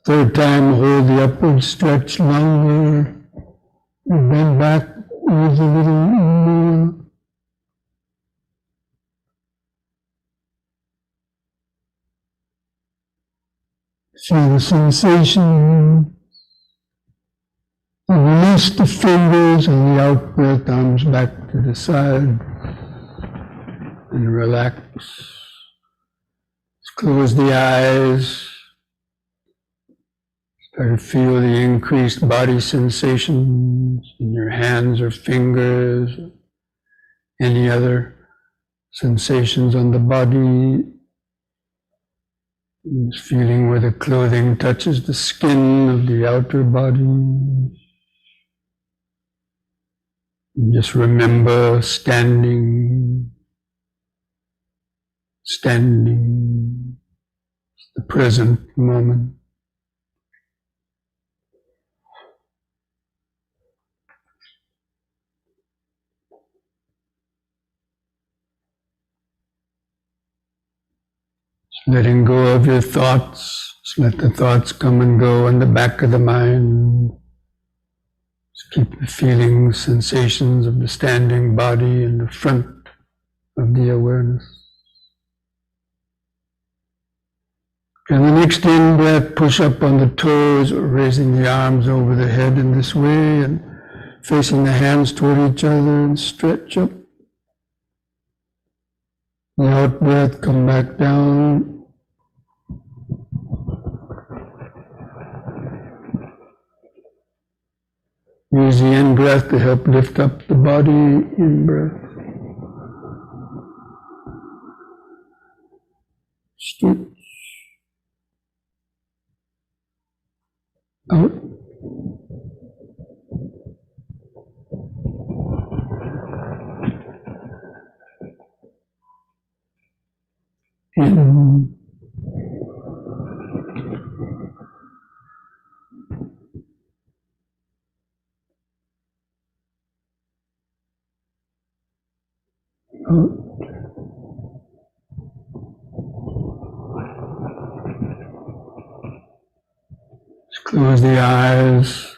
Third time, hold the upward stretch longer, and bend backwards a little more. Feel the sensation. And release the fingers on the out-breath, arms back to the side. And relax. Close the eyes. Try to feel the increased body sensations in your hands or fingers, any other sensations on the body. Just feeling where the clothing touches the skin of the outer body. And just remember standing, the present moment. Letting go of your thoughts, just let the thoughts come and go in the back of the mind. Just keep the feelings, sensations of the standing body in the front of the awareness. And the next in-breath, push up on the toes, raising the arms over the head in this way and facing the hands toward each other and stretch up. The out-breath, come back down. Use the in-breath to help lift up the body, in-breath. Stretch. Out. In. Out. Close the eyes.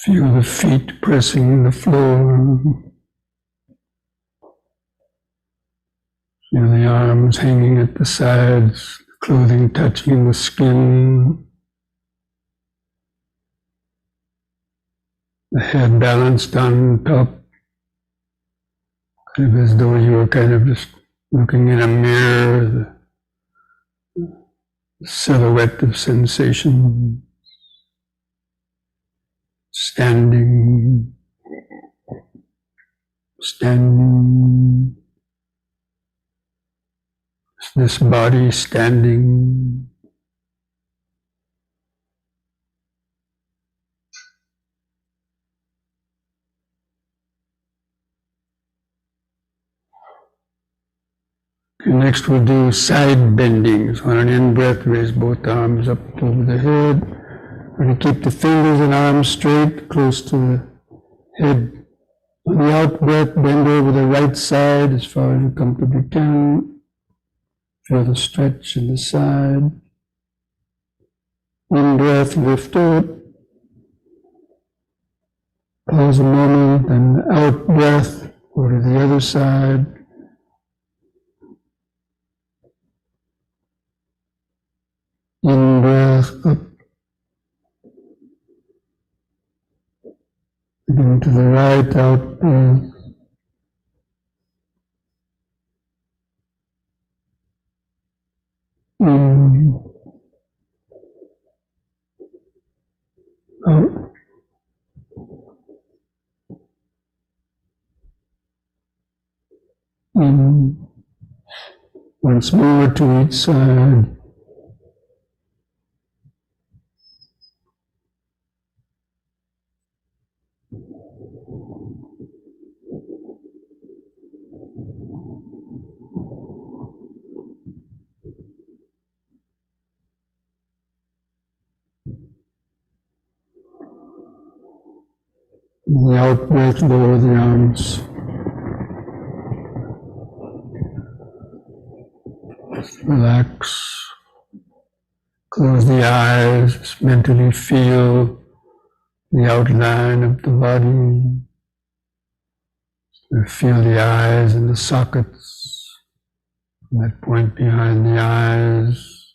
Feel the feet pressing the floor. Feel the arms hanging at the sides, clothing touching the skin. The head balanced on top, kind of as though you were kind of just looking in a mirror, the silhouette of sensation. Standing, standing. This body standing. Okay, next we'll do side bendings. On an in-breath, raise both arms up over the head. We're going to keep the fingers and arms straight, close to the head. On the out-breath, bend over the right side as far as you comfortably can. Feel the stretch in the side. In-breath, lift up. Pause a moment, and out-breath, go to the other side. In-breath, up. Again to the right, out-breath. In. Out. In. Once more to each side. The out-breath, lower the arms. Relax. Close the eyes. Mentally feel the outline of the body. Feel the eyes and the sockets. That point behind the eyes.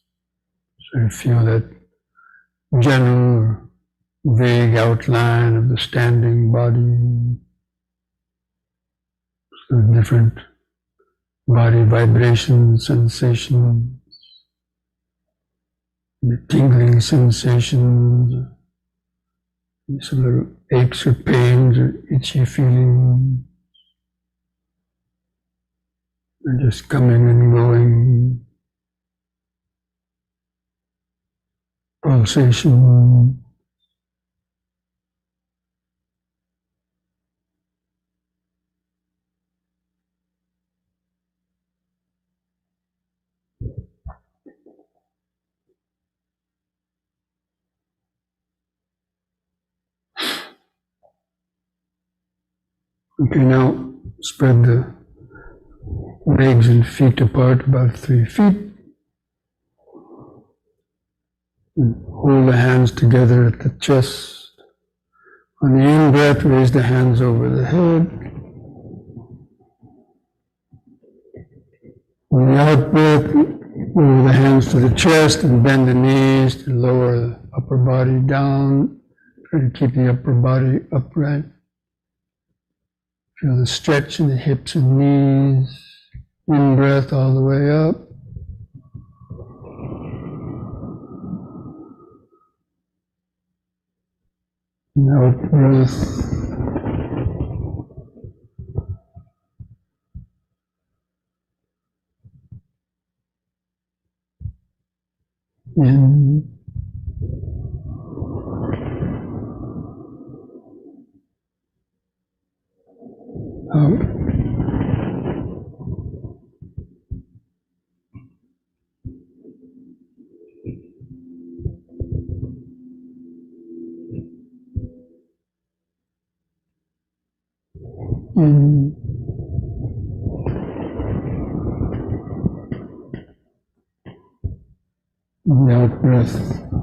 So you feel that general vague outline of the standing body, so different body vibrations, sensations, the tingling sensations, some little aches or pains or itchy feelings, and just coming and going, pulsation. Okay, now spread the legs and feet apart about 3 feet. And hold the hands together at the chest. On the in-breath, raise the hands over the head. On the out-breath, lower the hands to the chest and bend the knees to lower the upper body down. Try to keep the upper body upright. Feel the stretch in the hips and knees. In-breath all the way up. And out-breath. In. Out. In. And the out breath,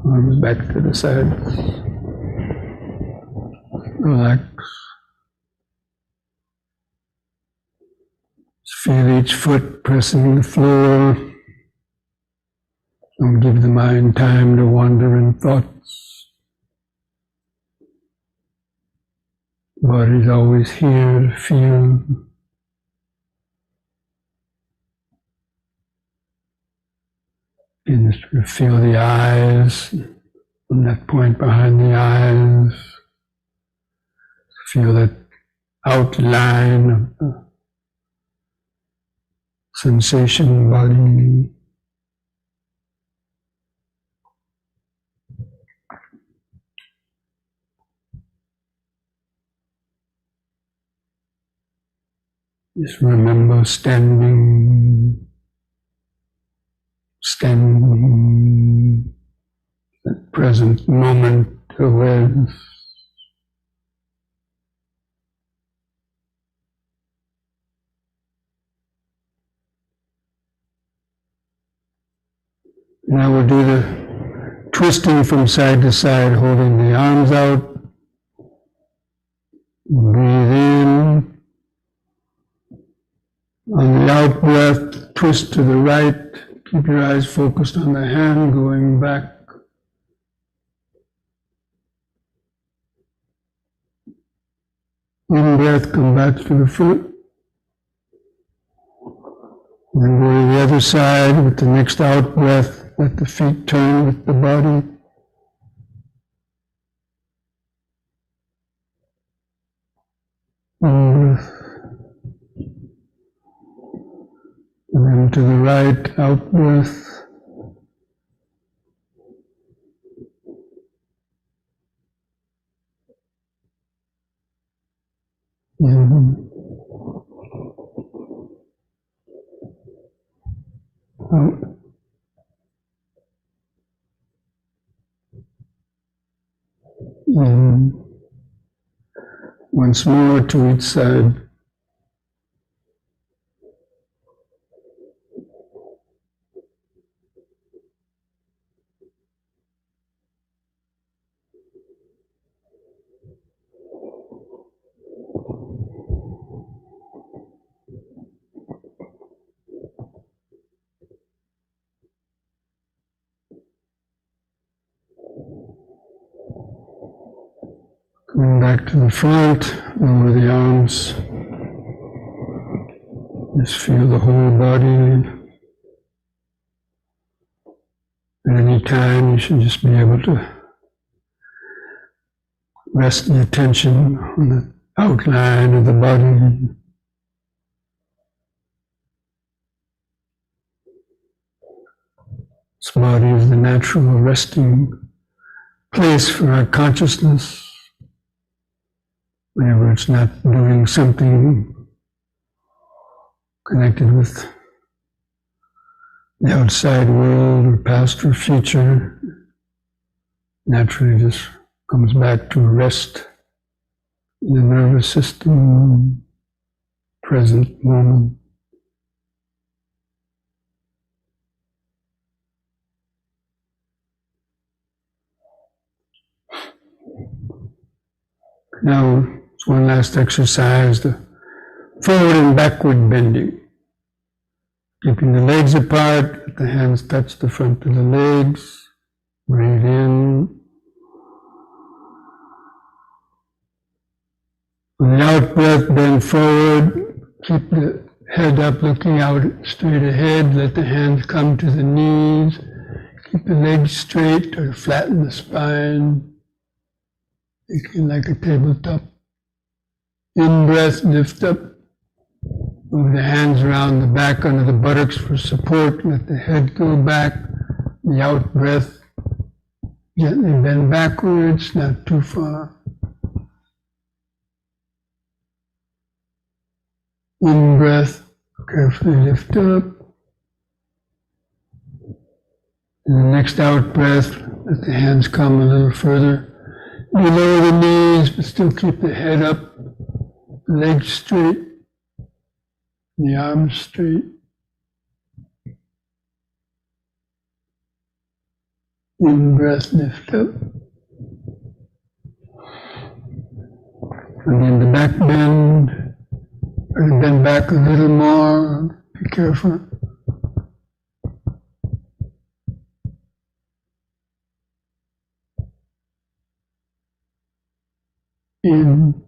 arms back to the sides. relax. Feel each foot pressing the floor. Don't give the mind time to wander in thoughts. Body's always here to feel. And just feel the eyes, from that point behind the eyes. Feel that outline of the sensation body. Just remember standing, that present moment awareness. Now we'll do the twisting from side to side, holding the arms out. Breathe in. On the out breath, twist to the right. Keep your eyes focused on the hand going back. In breath, come back to the front. Then go to the other side with the next out breath. Let the feet turn with the body. In breath. And then to the right, out breath. In. Out. In. Once more to each side. Coming back to the front, lower the arms. Just feel the whole body. At any time, you should just be able to rest the attention on the outline of the body. This body is the natural resting place for our consciousness. Whenever it's not doing something connected with the outside world or past or future, naturally just comes back to rest in the nervous system, present moment. Now, it's one last exercise, the forward and backward bending. Keeping the legs apart, let the hands touch the front of the legs. Breathe in. On the out breath, bend forward. Keep the head up, looking out straight ahead. Let the hands come to the knees. Keep the legs straight or flatten the spine. Making like a tabletop. In breath, lift up. Move the hands around the back under the buttocks for support. Let the head go back. The out breath, gently bend backwards, not too far. In breath, carefully lift up. And the next out breath, let the hands come a little further below the knees, but still keep the head up, the legs straight, the arms straight. In breath, lift up. And then the back bend, and bend back a little more, be careful. In.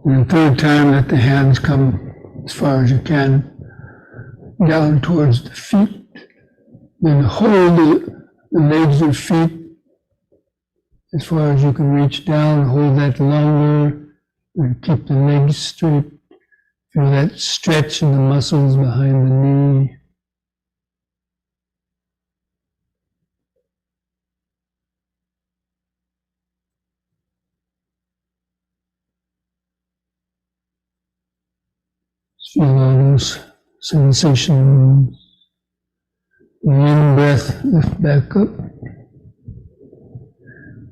And the third time, let the hands come as far as you can down towards the feet. Then hold the legs and feet as far as you can reach down. Hold that longer and keep the legs straight. Feel that stretch in the muscles behind the knee. Feel all those sensations. In-breath, lift back up.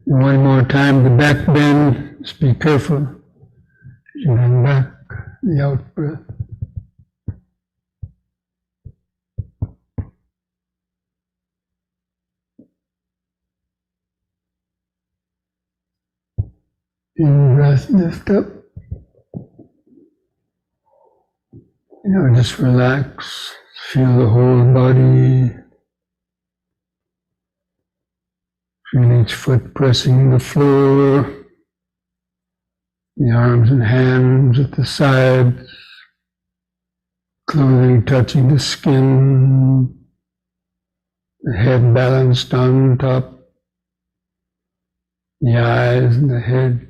And one more time, the back bend. Just be careful as you bend back, the out-breath. In-breath, lift up. Just relax. Feel the whole body. Feel each foot pressing the floor. The arms and hands at the sides. Clothing touching the skin. The head balanced on top. The eyes and the head.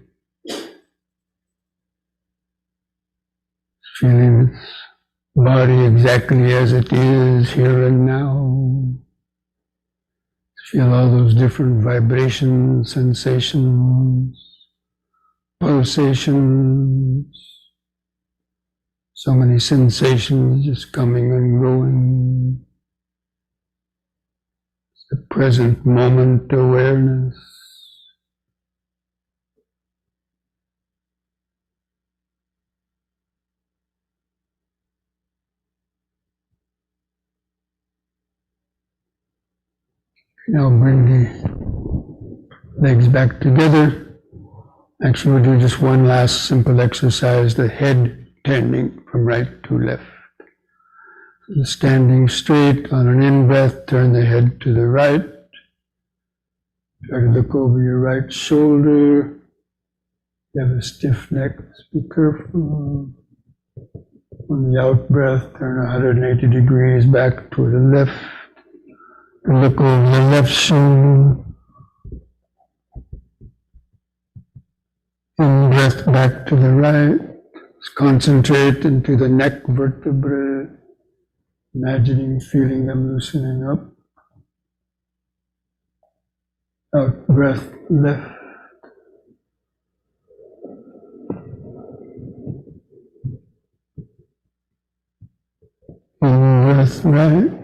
Feeling its body exactly as it is here and now. Feel all those different vibrations, sensations, pulsations. So many sensations just coming and going. The present moment awareness. Now bring the legs back together. Actually, we'll do just one last simple exercise, the head turning from right to left. So standing straight on an in-breath, turn the head to the right. Try to look over your right shoulder. You have a stiff neck, just be careful. On the out-breath, turn 180 degrees back to the left. Look over the left shoulder. In breath back to the right. Concentrate into the neck vertebrae. Imagining, feeling them loosening up. Out breath left. In breath right.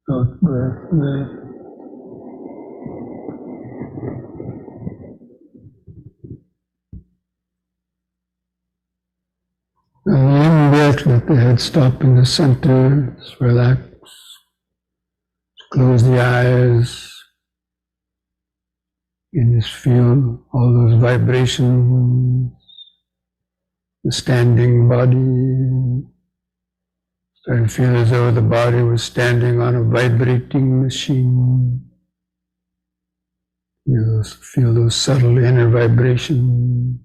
Out breath left. And the in-breath, let the head stop in the center, just relax. Just close the eyes. And just feel all those vibrations, the standing body. Start to feel as though the body was standing on a vibrating machine. You feel those subtle inner vibrations,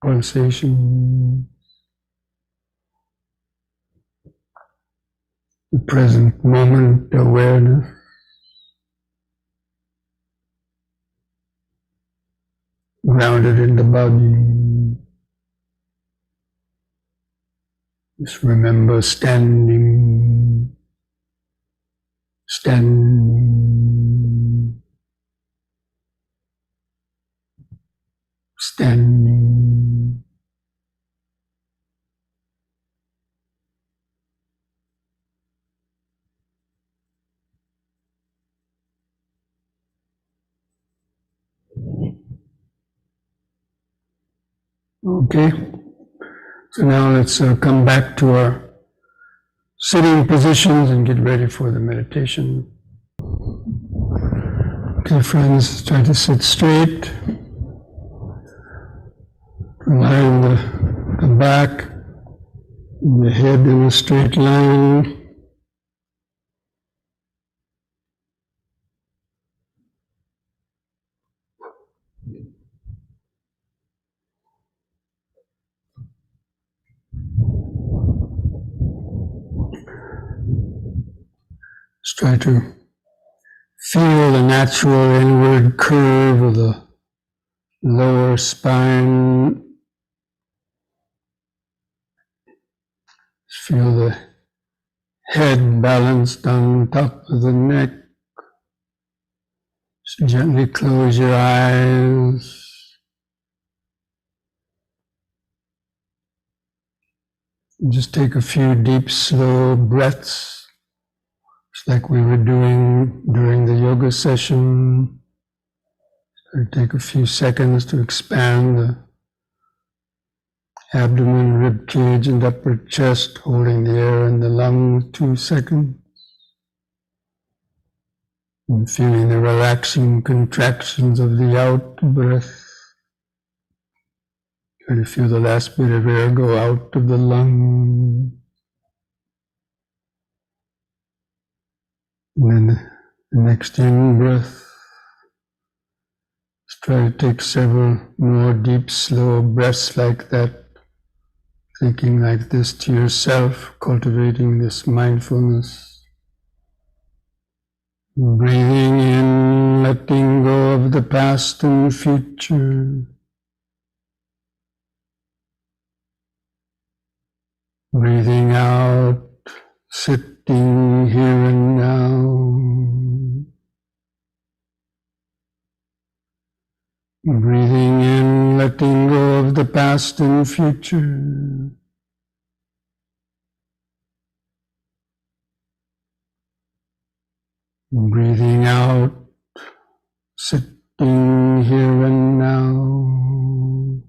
pulsations. The present moment awareness. Grounded in the body. Just remember standing, standing, standing. Okay, so now let's come back to our sitting positions and get ready for the meditation. Okay, friends, try to sit straight. Line the back, and the head in a straight line. Just try to feel the natural inward curve of the lower spine. Feel the head balanced on top of the neck. Just gently close your eyes. Just take a few deep, slow breaths, just like we were doing during the yoga session. Take a few seconds to expand the abdomen, rib cage, and upper chest, holding the air in the lungs. 2 seconds. And feeling the relaxing contractions of the out breath. Try to feel the last bit of air go out of the lung. And then the next in-breath. Let's try to take several more deep, slow breaths like that. Thinking like this to yourself, cultivating this mindfulness. Breathing in, letting go of the past and future. Breathing out, sitting here and now. Breathing in, letting go of the past and future. Breathing out, sitting here and now.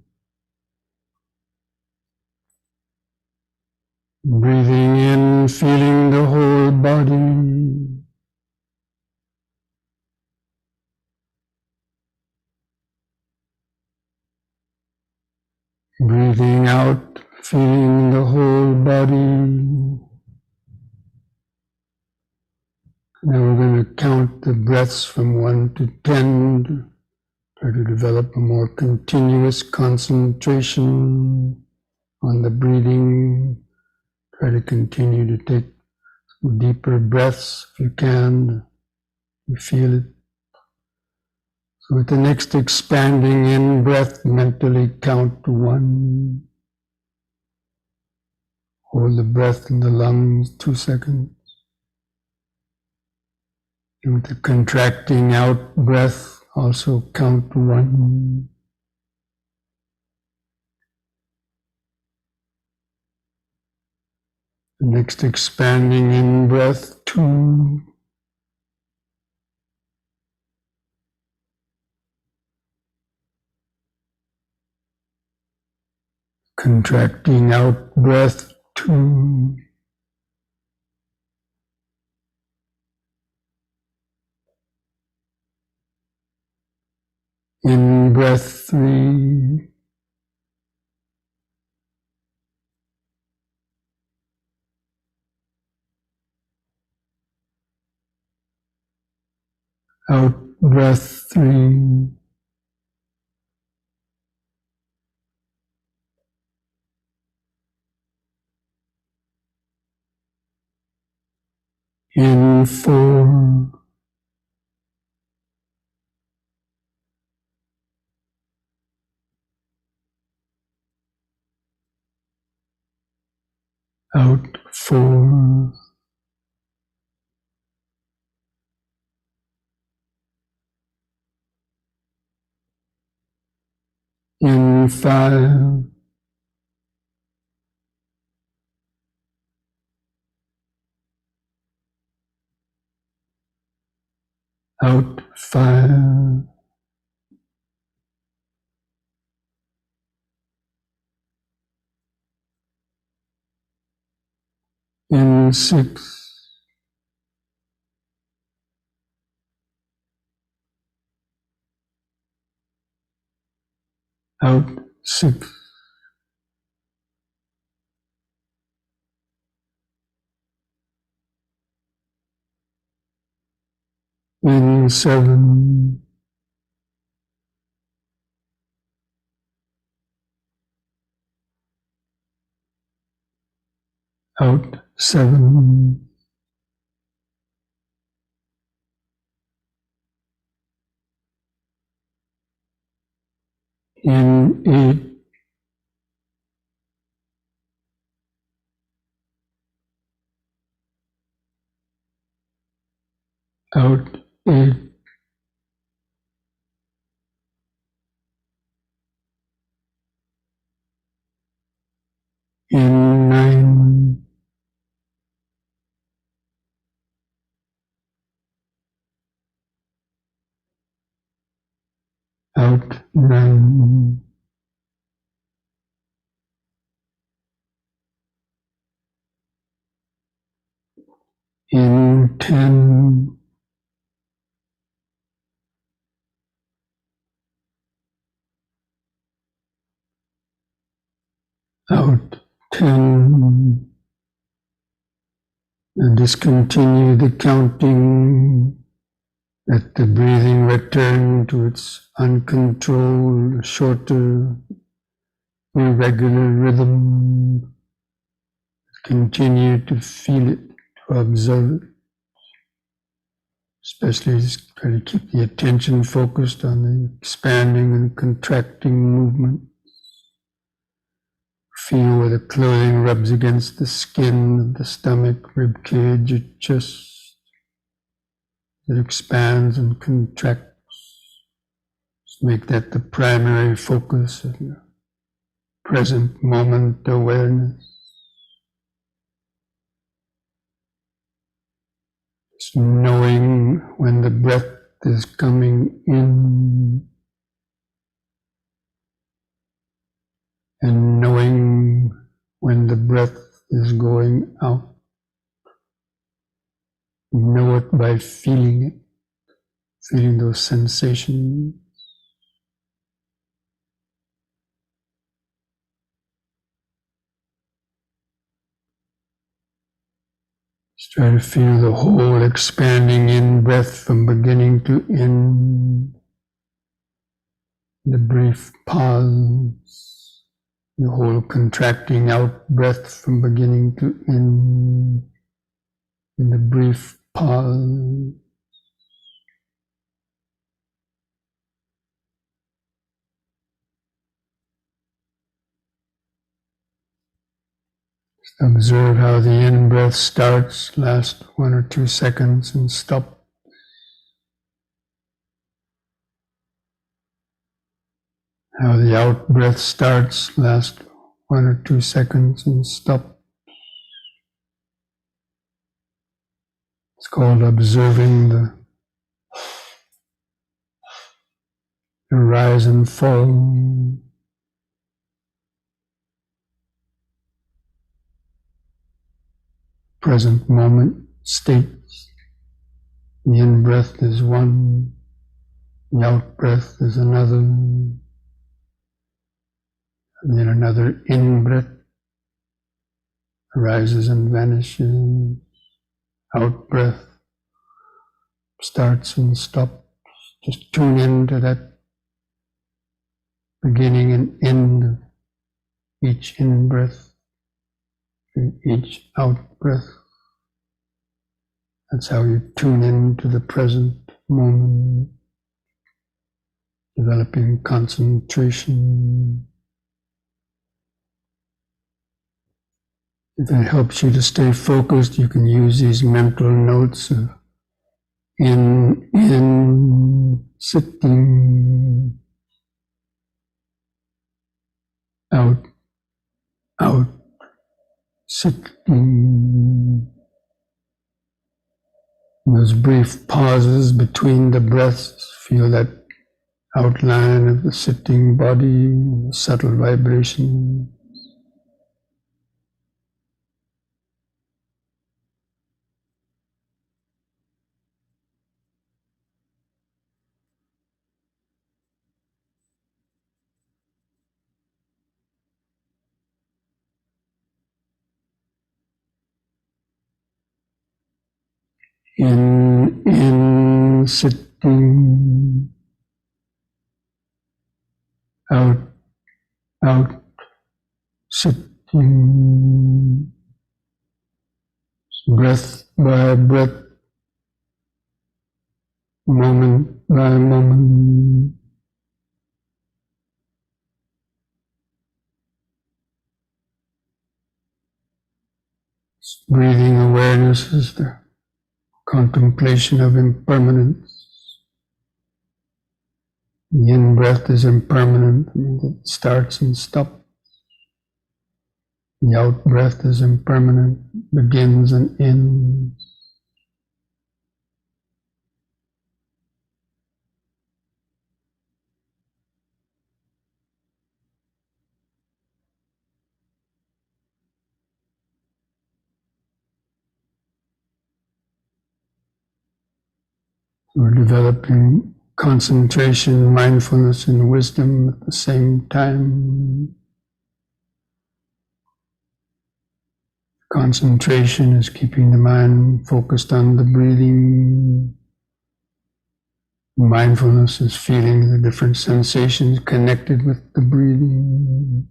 Breathing in, feeling the whole body. Breathing out, feeling the whole body. Now we're going to count the breaths from 1 to 10 to try to develop a more continuous concentration on the breathing. Try to continue to take some deeper breaths if you can. You feel it. So with the next expanding in breath, mentally count to 1. Hold the breath in the lungs 2 seconds. And with the contracting out breath, also count to 1. The next expanding in breath, 2. Contracting out breath, 2. In breath, 3. Out breath, 3. In 4. Out 4. In 5. Out 5. In 6, out 6, in 7, out 7, in 8, out 8, in 9, out 9, in 10, out 10, and discontinue the counting. Let the breathing return to its uncontrolled, shorter, irregular rhythm. Continue to feel it, to observe it. Especially just try to keep the attention focused on the expanding and contracting movement. Feel where the clothing rubs against the skin of the stomach, rib cage, or chest. It expands and contracts. Just make that the primary focus of your present moment awareness. Just knowing when the breath is coming in and knowing when the breath is going out. Know it by feeling it, feeling those sensations. Just try to feel the whole expanding in breath from beginning to end. The brief pause, the whole contracting out breath from beginning to end. In the brief pause. Just observe how the in-breath starts, last 1 or 2 seconds, and stop. How the out-breath starts, last 1 or 2 seconds, and stop. It's called observing the rise and fall. Present moment states. The in-breath is one, the out-breath is another, and then another in-breath arises and vanishes. Out-breath starts and stops. Just tune into that beginning and end of each in-breath and each out-breath. That's how you tune into the present moment, developing concentration. If it helps you to stay focused, you can use these mental notes of in, sitting, out, sitting. Those brief pauses between the breaths, feel that outline of the sitting body, subtle vibration. In sitting, out sitting, breath by breath, moment by moment. Breathing awareness is the contemplation of impermanence. The in-breath is impermanent, it starts and stops. The out-breath is impermanent, begins and ends. We're developing concentration, mindfulness, and wisdom at the same time. Concentration is keeping the mind focused on the breathing. Mindfulness is feeling the different sensations connected with the breathing.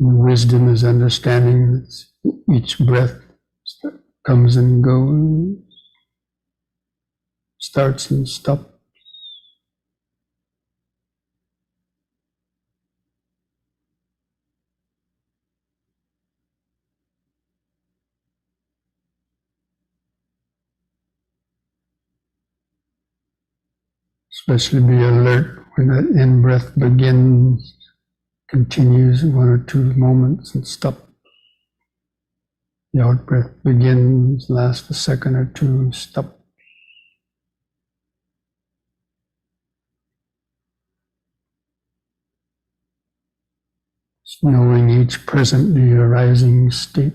And wisdom is understanding that each breath comes and goes, starts and stops. Especially be alert when that in-breath begins, continues one or two moments and stops. The out-breath begins, lasts a second or two, stop. Just knowing each presently arising state.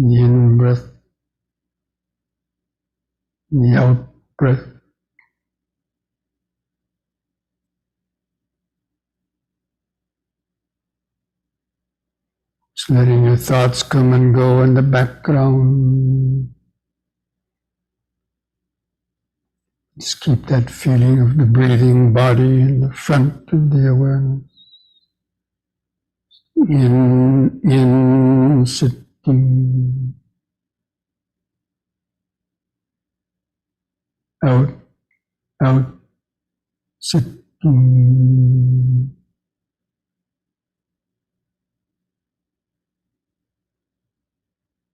The in-breath, the out-breath. Just letting your thoughts come and go in the background. Just keep that feeling of the breathing body in the front of the awareness. In sitting. Out, sitting.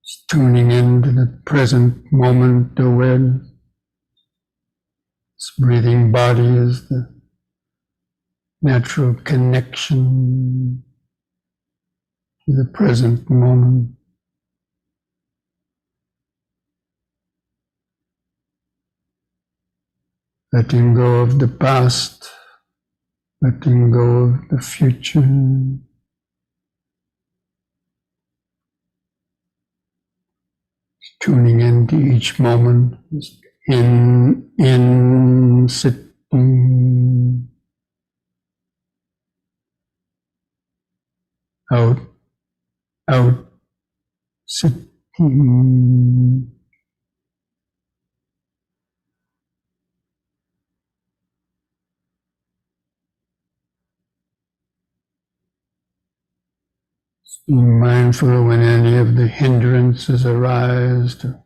Just tuning into the present moment awareness. This breathing body is the natural connection to the present moment. Letting go of the past, letting go of the future. Tuning into each moment, in sitting, out, sitting. Being mindful when any of the hindrances arise to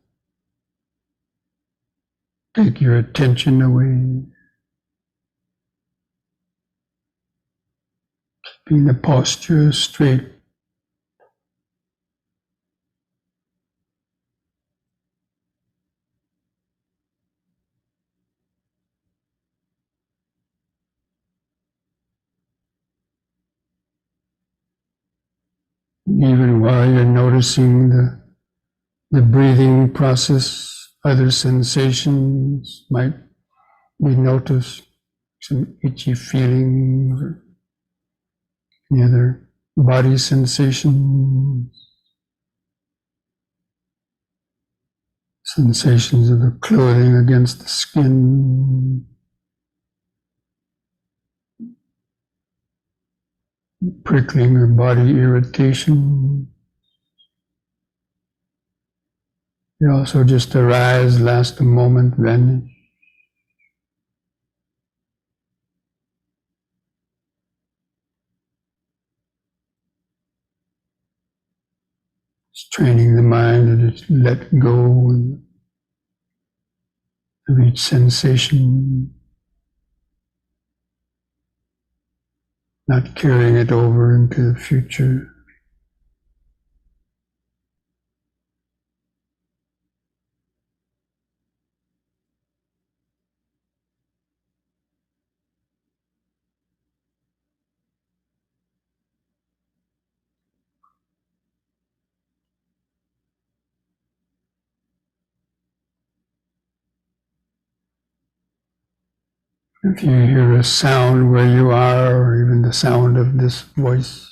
take your attention away. Keeping the posture straight. Even while you're noticing the breathing process, other sensations might be noticed, some itchy feelings, or any other body sensations, sensations of the clothing against the skin. prickling or body irritation. They also just arise, last a moment, vanish. Just training the mind to just let go of each sensation, not carrying it over into the future. If you hear a sound where you are, or even the sound of this voice,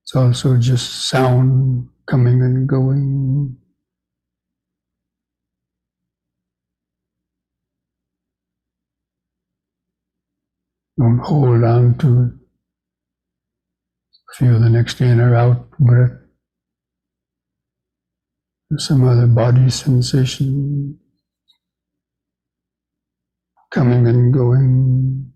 it's also just sound coming and going. Don't hold on to it. Feel the next in or out breath, or some other body sensation coming and going.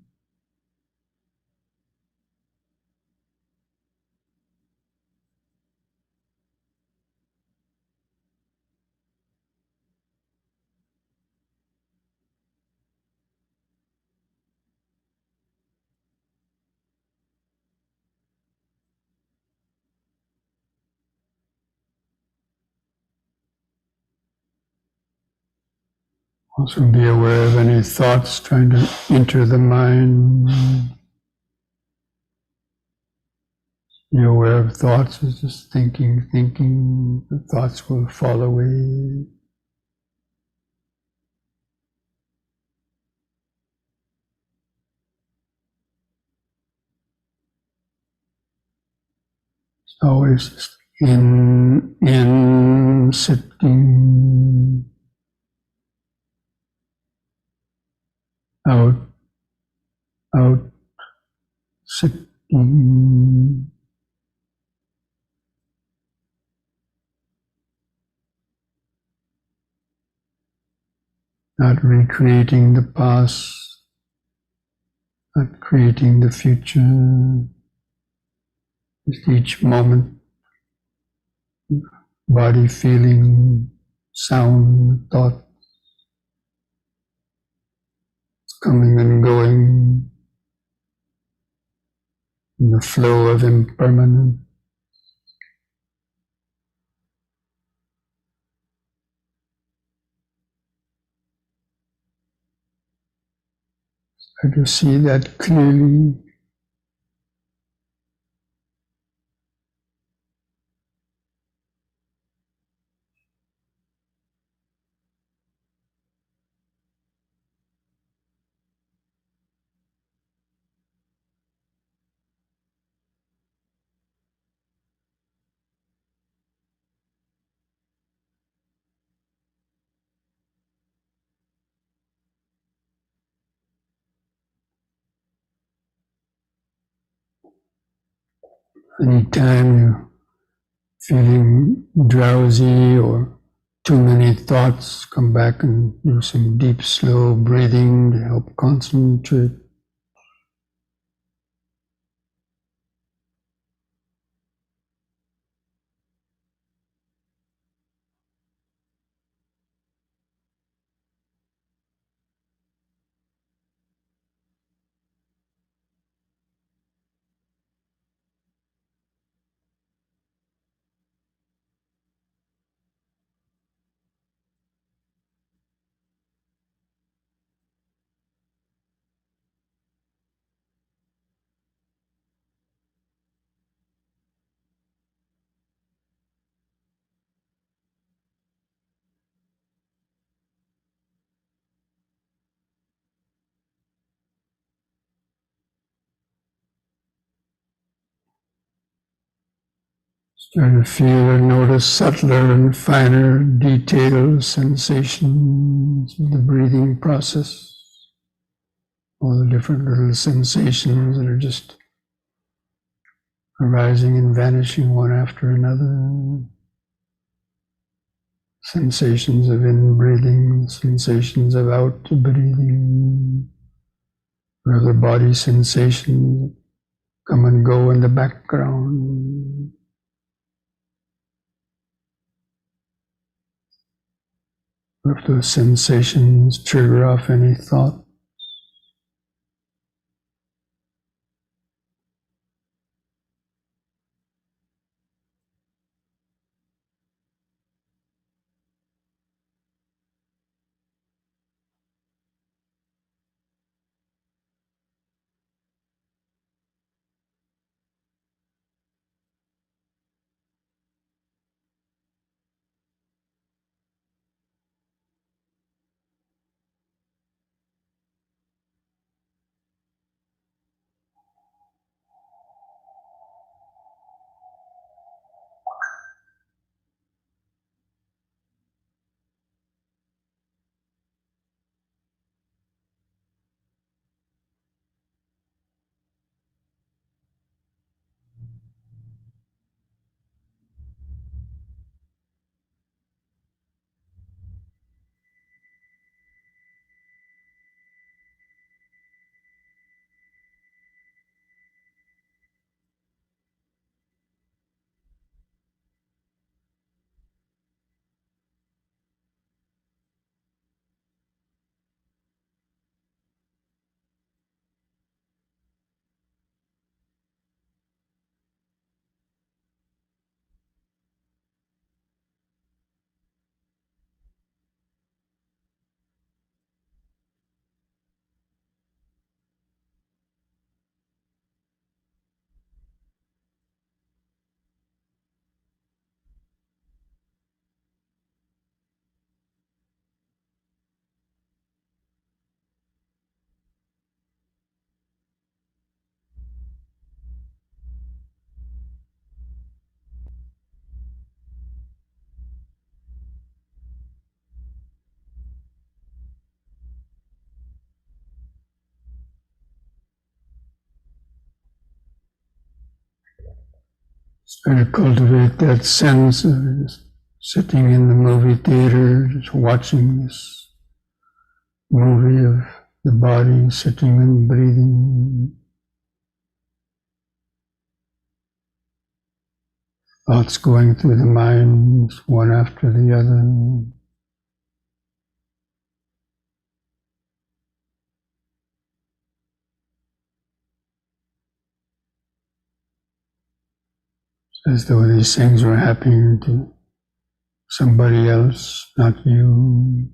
Also be aware of any thoughts trying to enter the mind. Be aware of thoughts as just thinking. The thoughts will fall away. It's always just in, sitting, out, sitting. Not recreating the past, not creating the future. Just each moment, body feeling, sound, thought, coming and going in the flow of impermanence. Try to see that clearly. Anytime you're feeling drowsy or too many thoughts, come back and do some deep, slow breathing to help concentrate. Try to feel or notice subtler and finer details, sensations of the breathing process, all the different little sensations that are just arising and vanishing one after another. Sensations of in-breathing, sensations of out-breathing, where the body sensations come and go in the background. If those sensations trigger off any thought, try to cultivate that sense of just sitting in the movie theater, just watching this movie of the body sitting and breathing, thoughts going through the mind one after the other. As though these things were happening to somebody else, not you.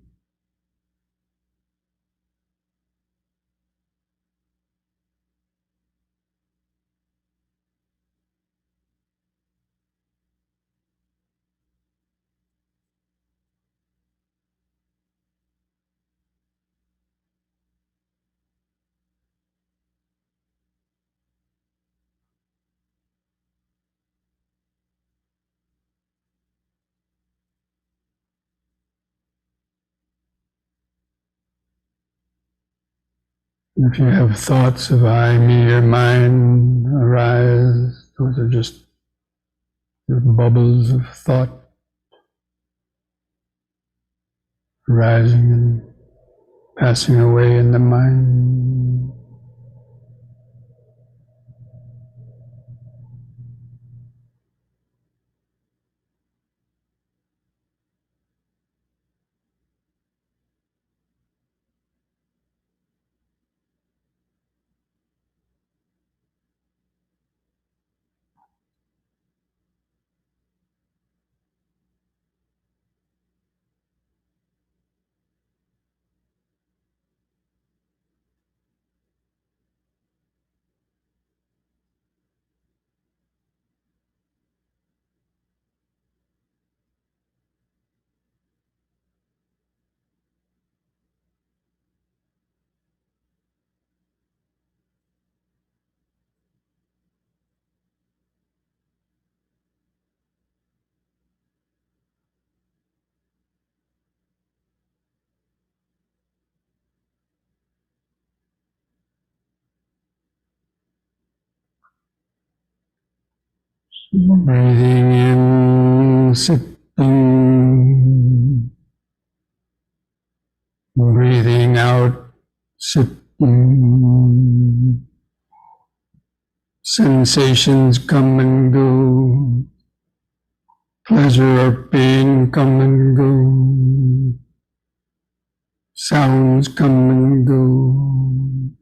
If you have thoughts of I, me, or mine arise, those are just the bubbles of thought rising and passing away in the mind. Breathing in, sitting. Breathing out, sitting. Sensations come and go. Pleasure or pain come and go. Sounds come and go.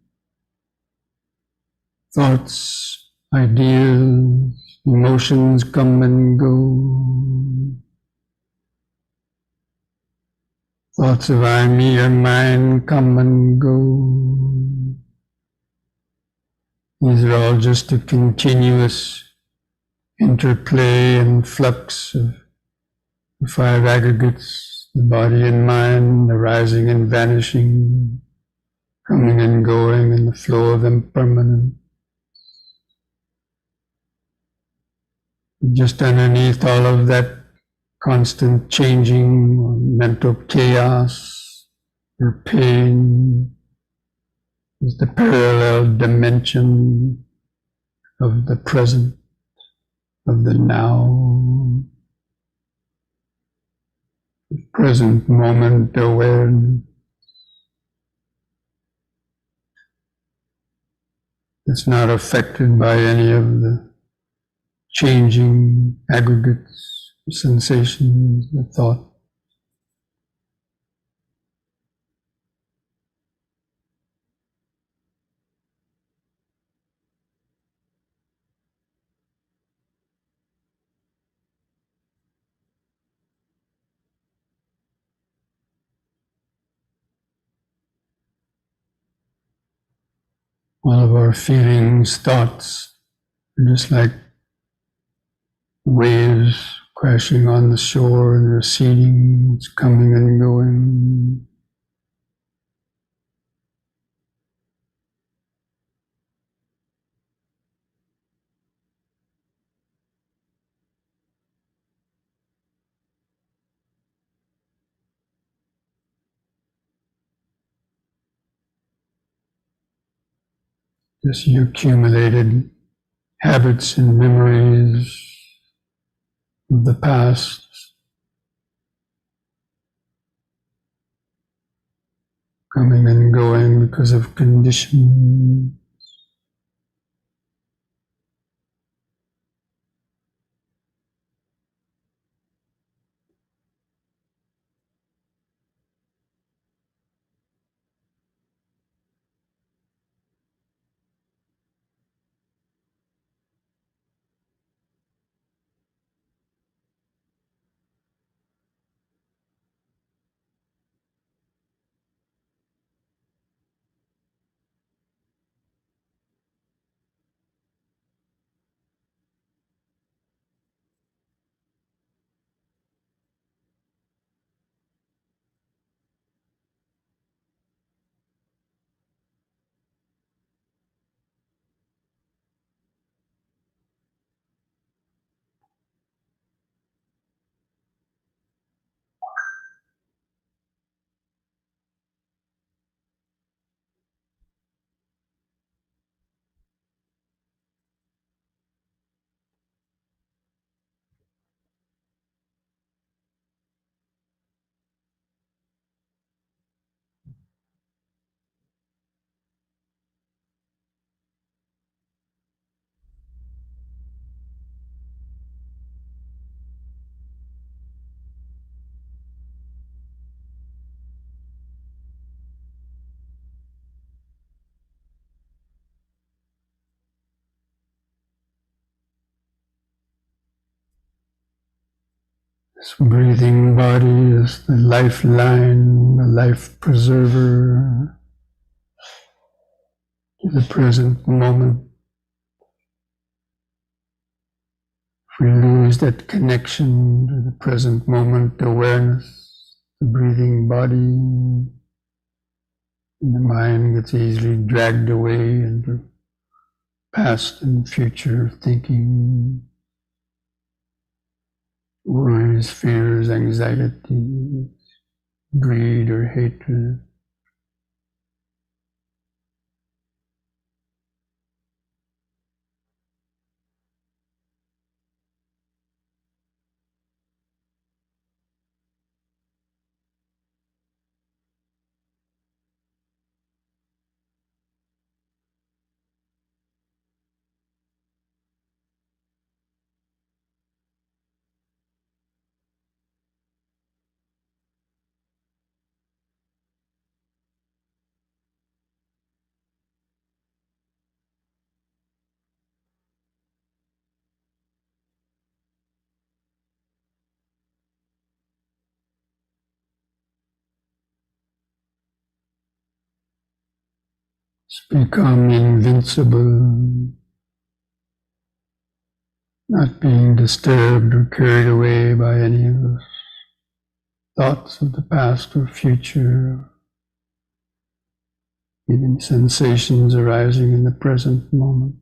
Thoughts, ideas, emotions come and go. Thoughts of I, me, or mine come and go. These are all just a continuous interplay and flux of the five aggregates, the body and mind, arising and vanishing, coming and going in the flow of impermanence. Just underneath all of that constant changing, or mental chaos, or pain, is the parallel dimension of the present, of the now, present moment awareness. It's not affected by any of the changing aggregates, sensations, the thought. All of our feelings, thoughts, are just like waves crashing on the shore and receding, it's coming and going. Just the accumulated habits and memories of the past, coming and going because of condition. This breathing body is the lifeline, the life preserver to the present moment. If we lose that connection to the present moment awareness, the breathing body, and the mind gets easily dragged away into past and future thinking, worries, fears, anxiety, greed or hatred. become invincible, not being disturbed or carried away by any of the thoughts of the past or future, even sensations arising in the present moment.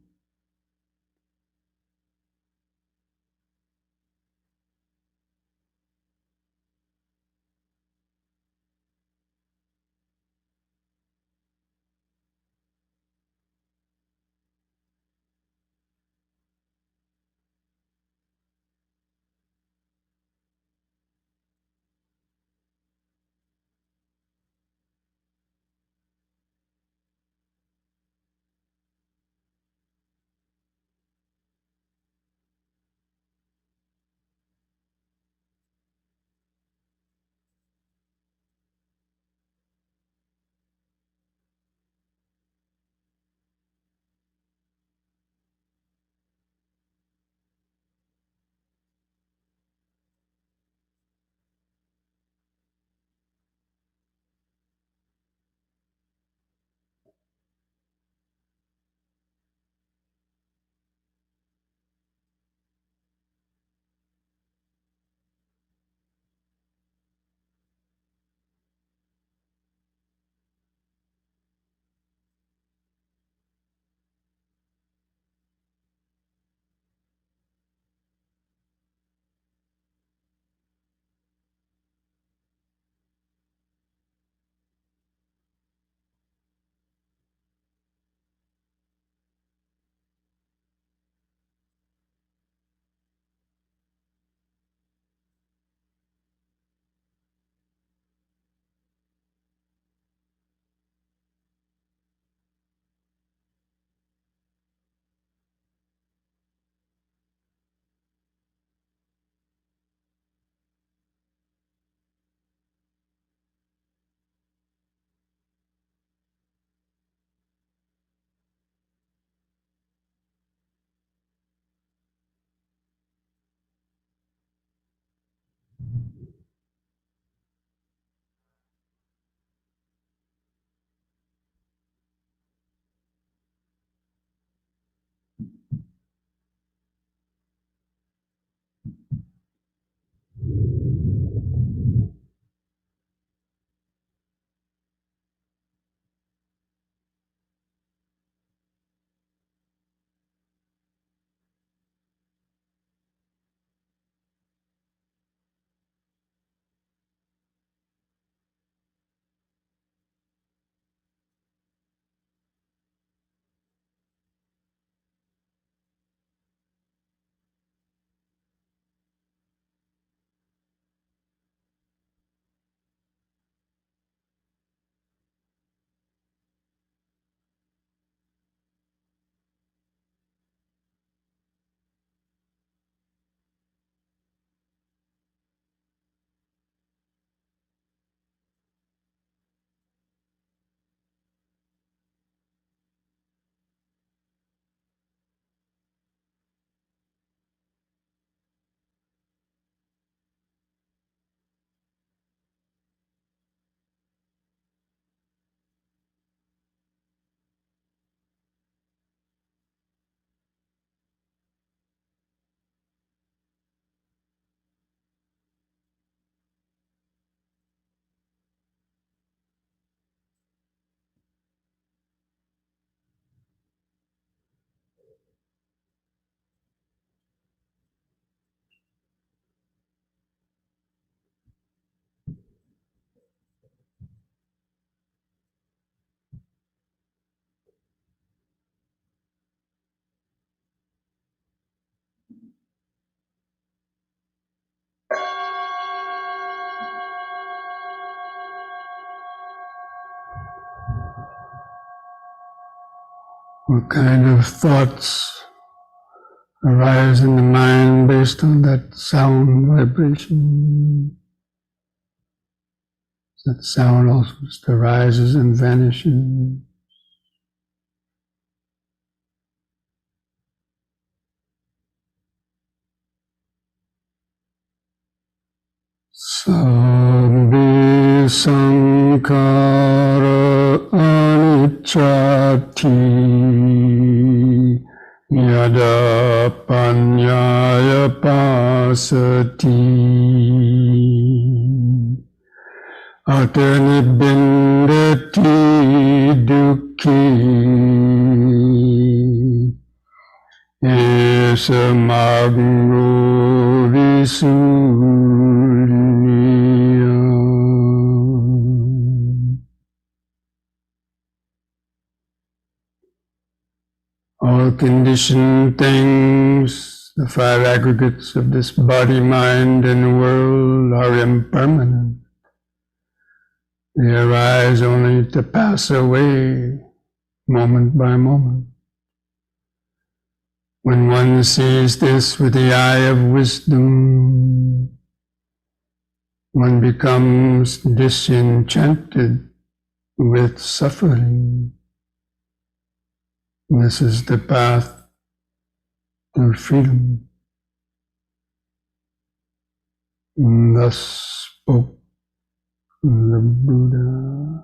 What kind of thoughts arise in the mind based on that sound vibration? That sound also just arises and vanishes. Sabbi sankhara anicca yada panyaya pasati atanibindati dukhi esamagno visunya. All conditioned things, the five aggregates of this body, mind, and world are impermanent. They arise only to pass away moment by moment. When one sees this with the eye of wisdom, one becomes disenchanted with suffering. This is the path to freedom. And thus spoke the Buddha.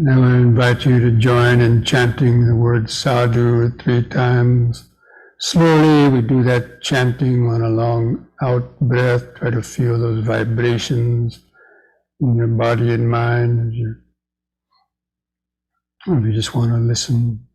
Now I invite you to join in chanting the word sadhu 3 times. Slowly we do that chanting on a long out breath. Try to feel those vibrations in your body and mind. Or if you just want to listen.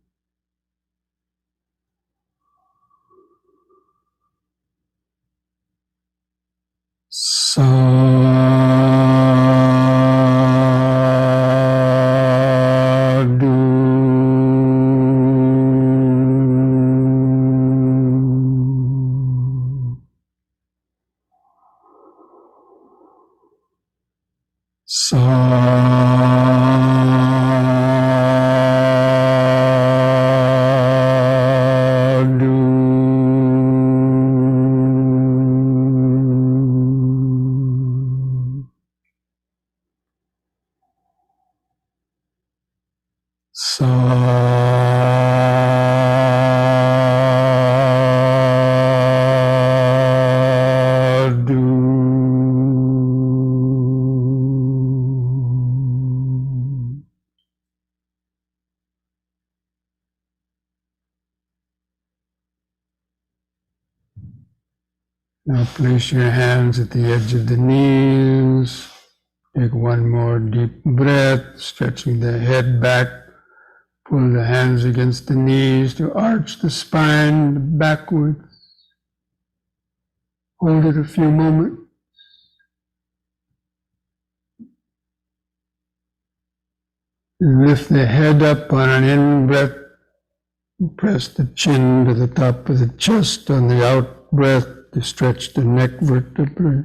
Now place your hands at the edge of the knees. Take one more deep breath, stretching the head back. Pull the hands against the knees to arch the spine backwards. Hold it a few moments. Lift the head up on an in-breath. Press the chin to the top of the chest on the out-breath to stretch the neck vertebrae.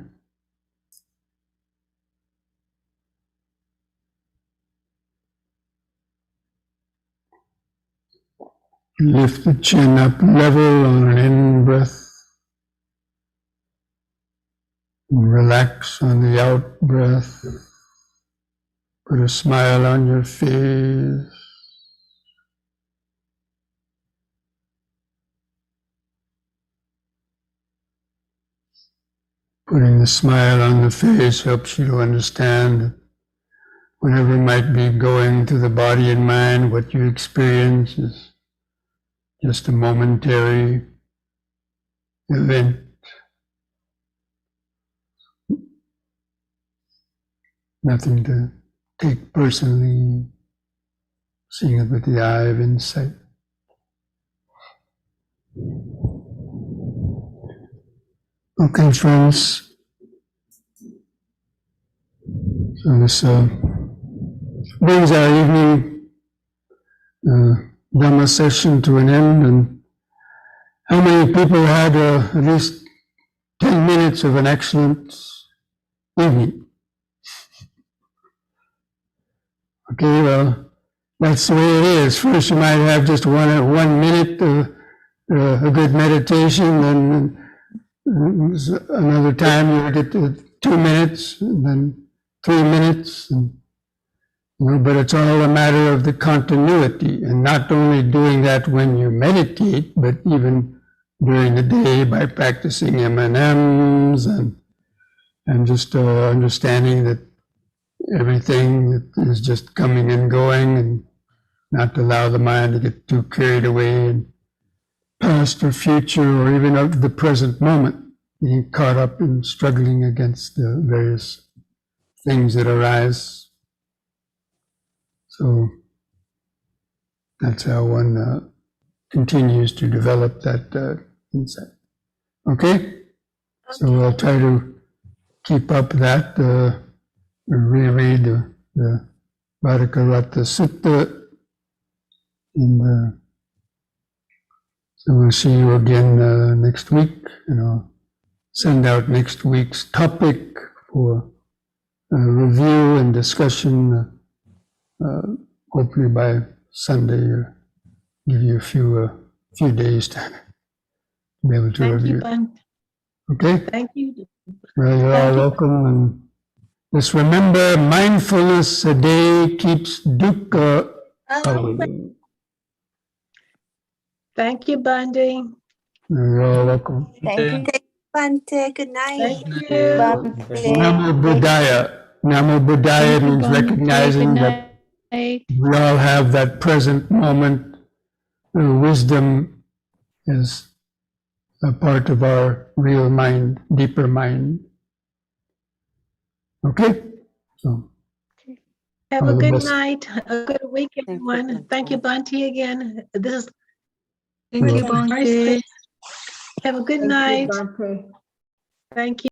Lift the chin up level on an in-breath. Relax on the out-breath. Put a smile on your face. Putting the smile on the face helps you to understand whatever might be going through the body and mind, what you experience is just a momentary event. Nothing to take personally, seeing it with the eye of insight. Okay, friends. So this brings our evening Dhamma session to an end. And how many people had at least 10 minutes of an excellent evening? Okay, well, that's the way it is. First, you might have just 1 minute of a good meditation, then another time you get to 2 minutes, and then 3 minutes, and But it's all a matter of the continuity, and not only doing that when you meditate, but even during the day by practicing M&Ms and just understanding that everything is just coming and going, and not to allow the mind to get too carried away in past or future or even of the present moment, being caught up in struggling against the various things that arise. So that's how one continues to develop that insight. Okay? So I'll try to keep up that, reread the Bhaddhekaratta Sutta, and so we'll see you again next week, and I'll send out next week's topic for review and discussion, hopefully by Sunday, or give you a few days to be able to Thank review you, it. Bhante. Okay? Thank you. Well, you're all Thank you. welcome, and just remember, mindfulness a day keeps dukkha away. Thank you, Bhante. You're all welcome. Thank you, Bhante, good night. Thank you. Bhante. Namo Buddhaya. Namo Buddhaya Thank you, means Bhante. recognizing Good that night. we all have that present moment. Wisdom is a part of our real mind, deeper mind. Okay? So, Have all a the good best. night. A good week, everyone. Thank you, Bhante, again. This is Thank you, Bhante. Have a good night. Thank you.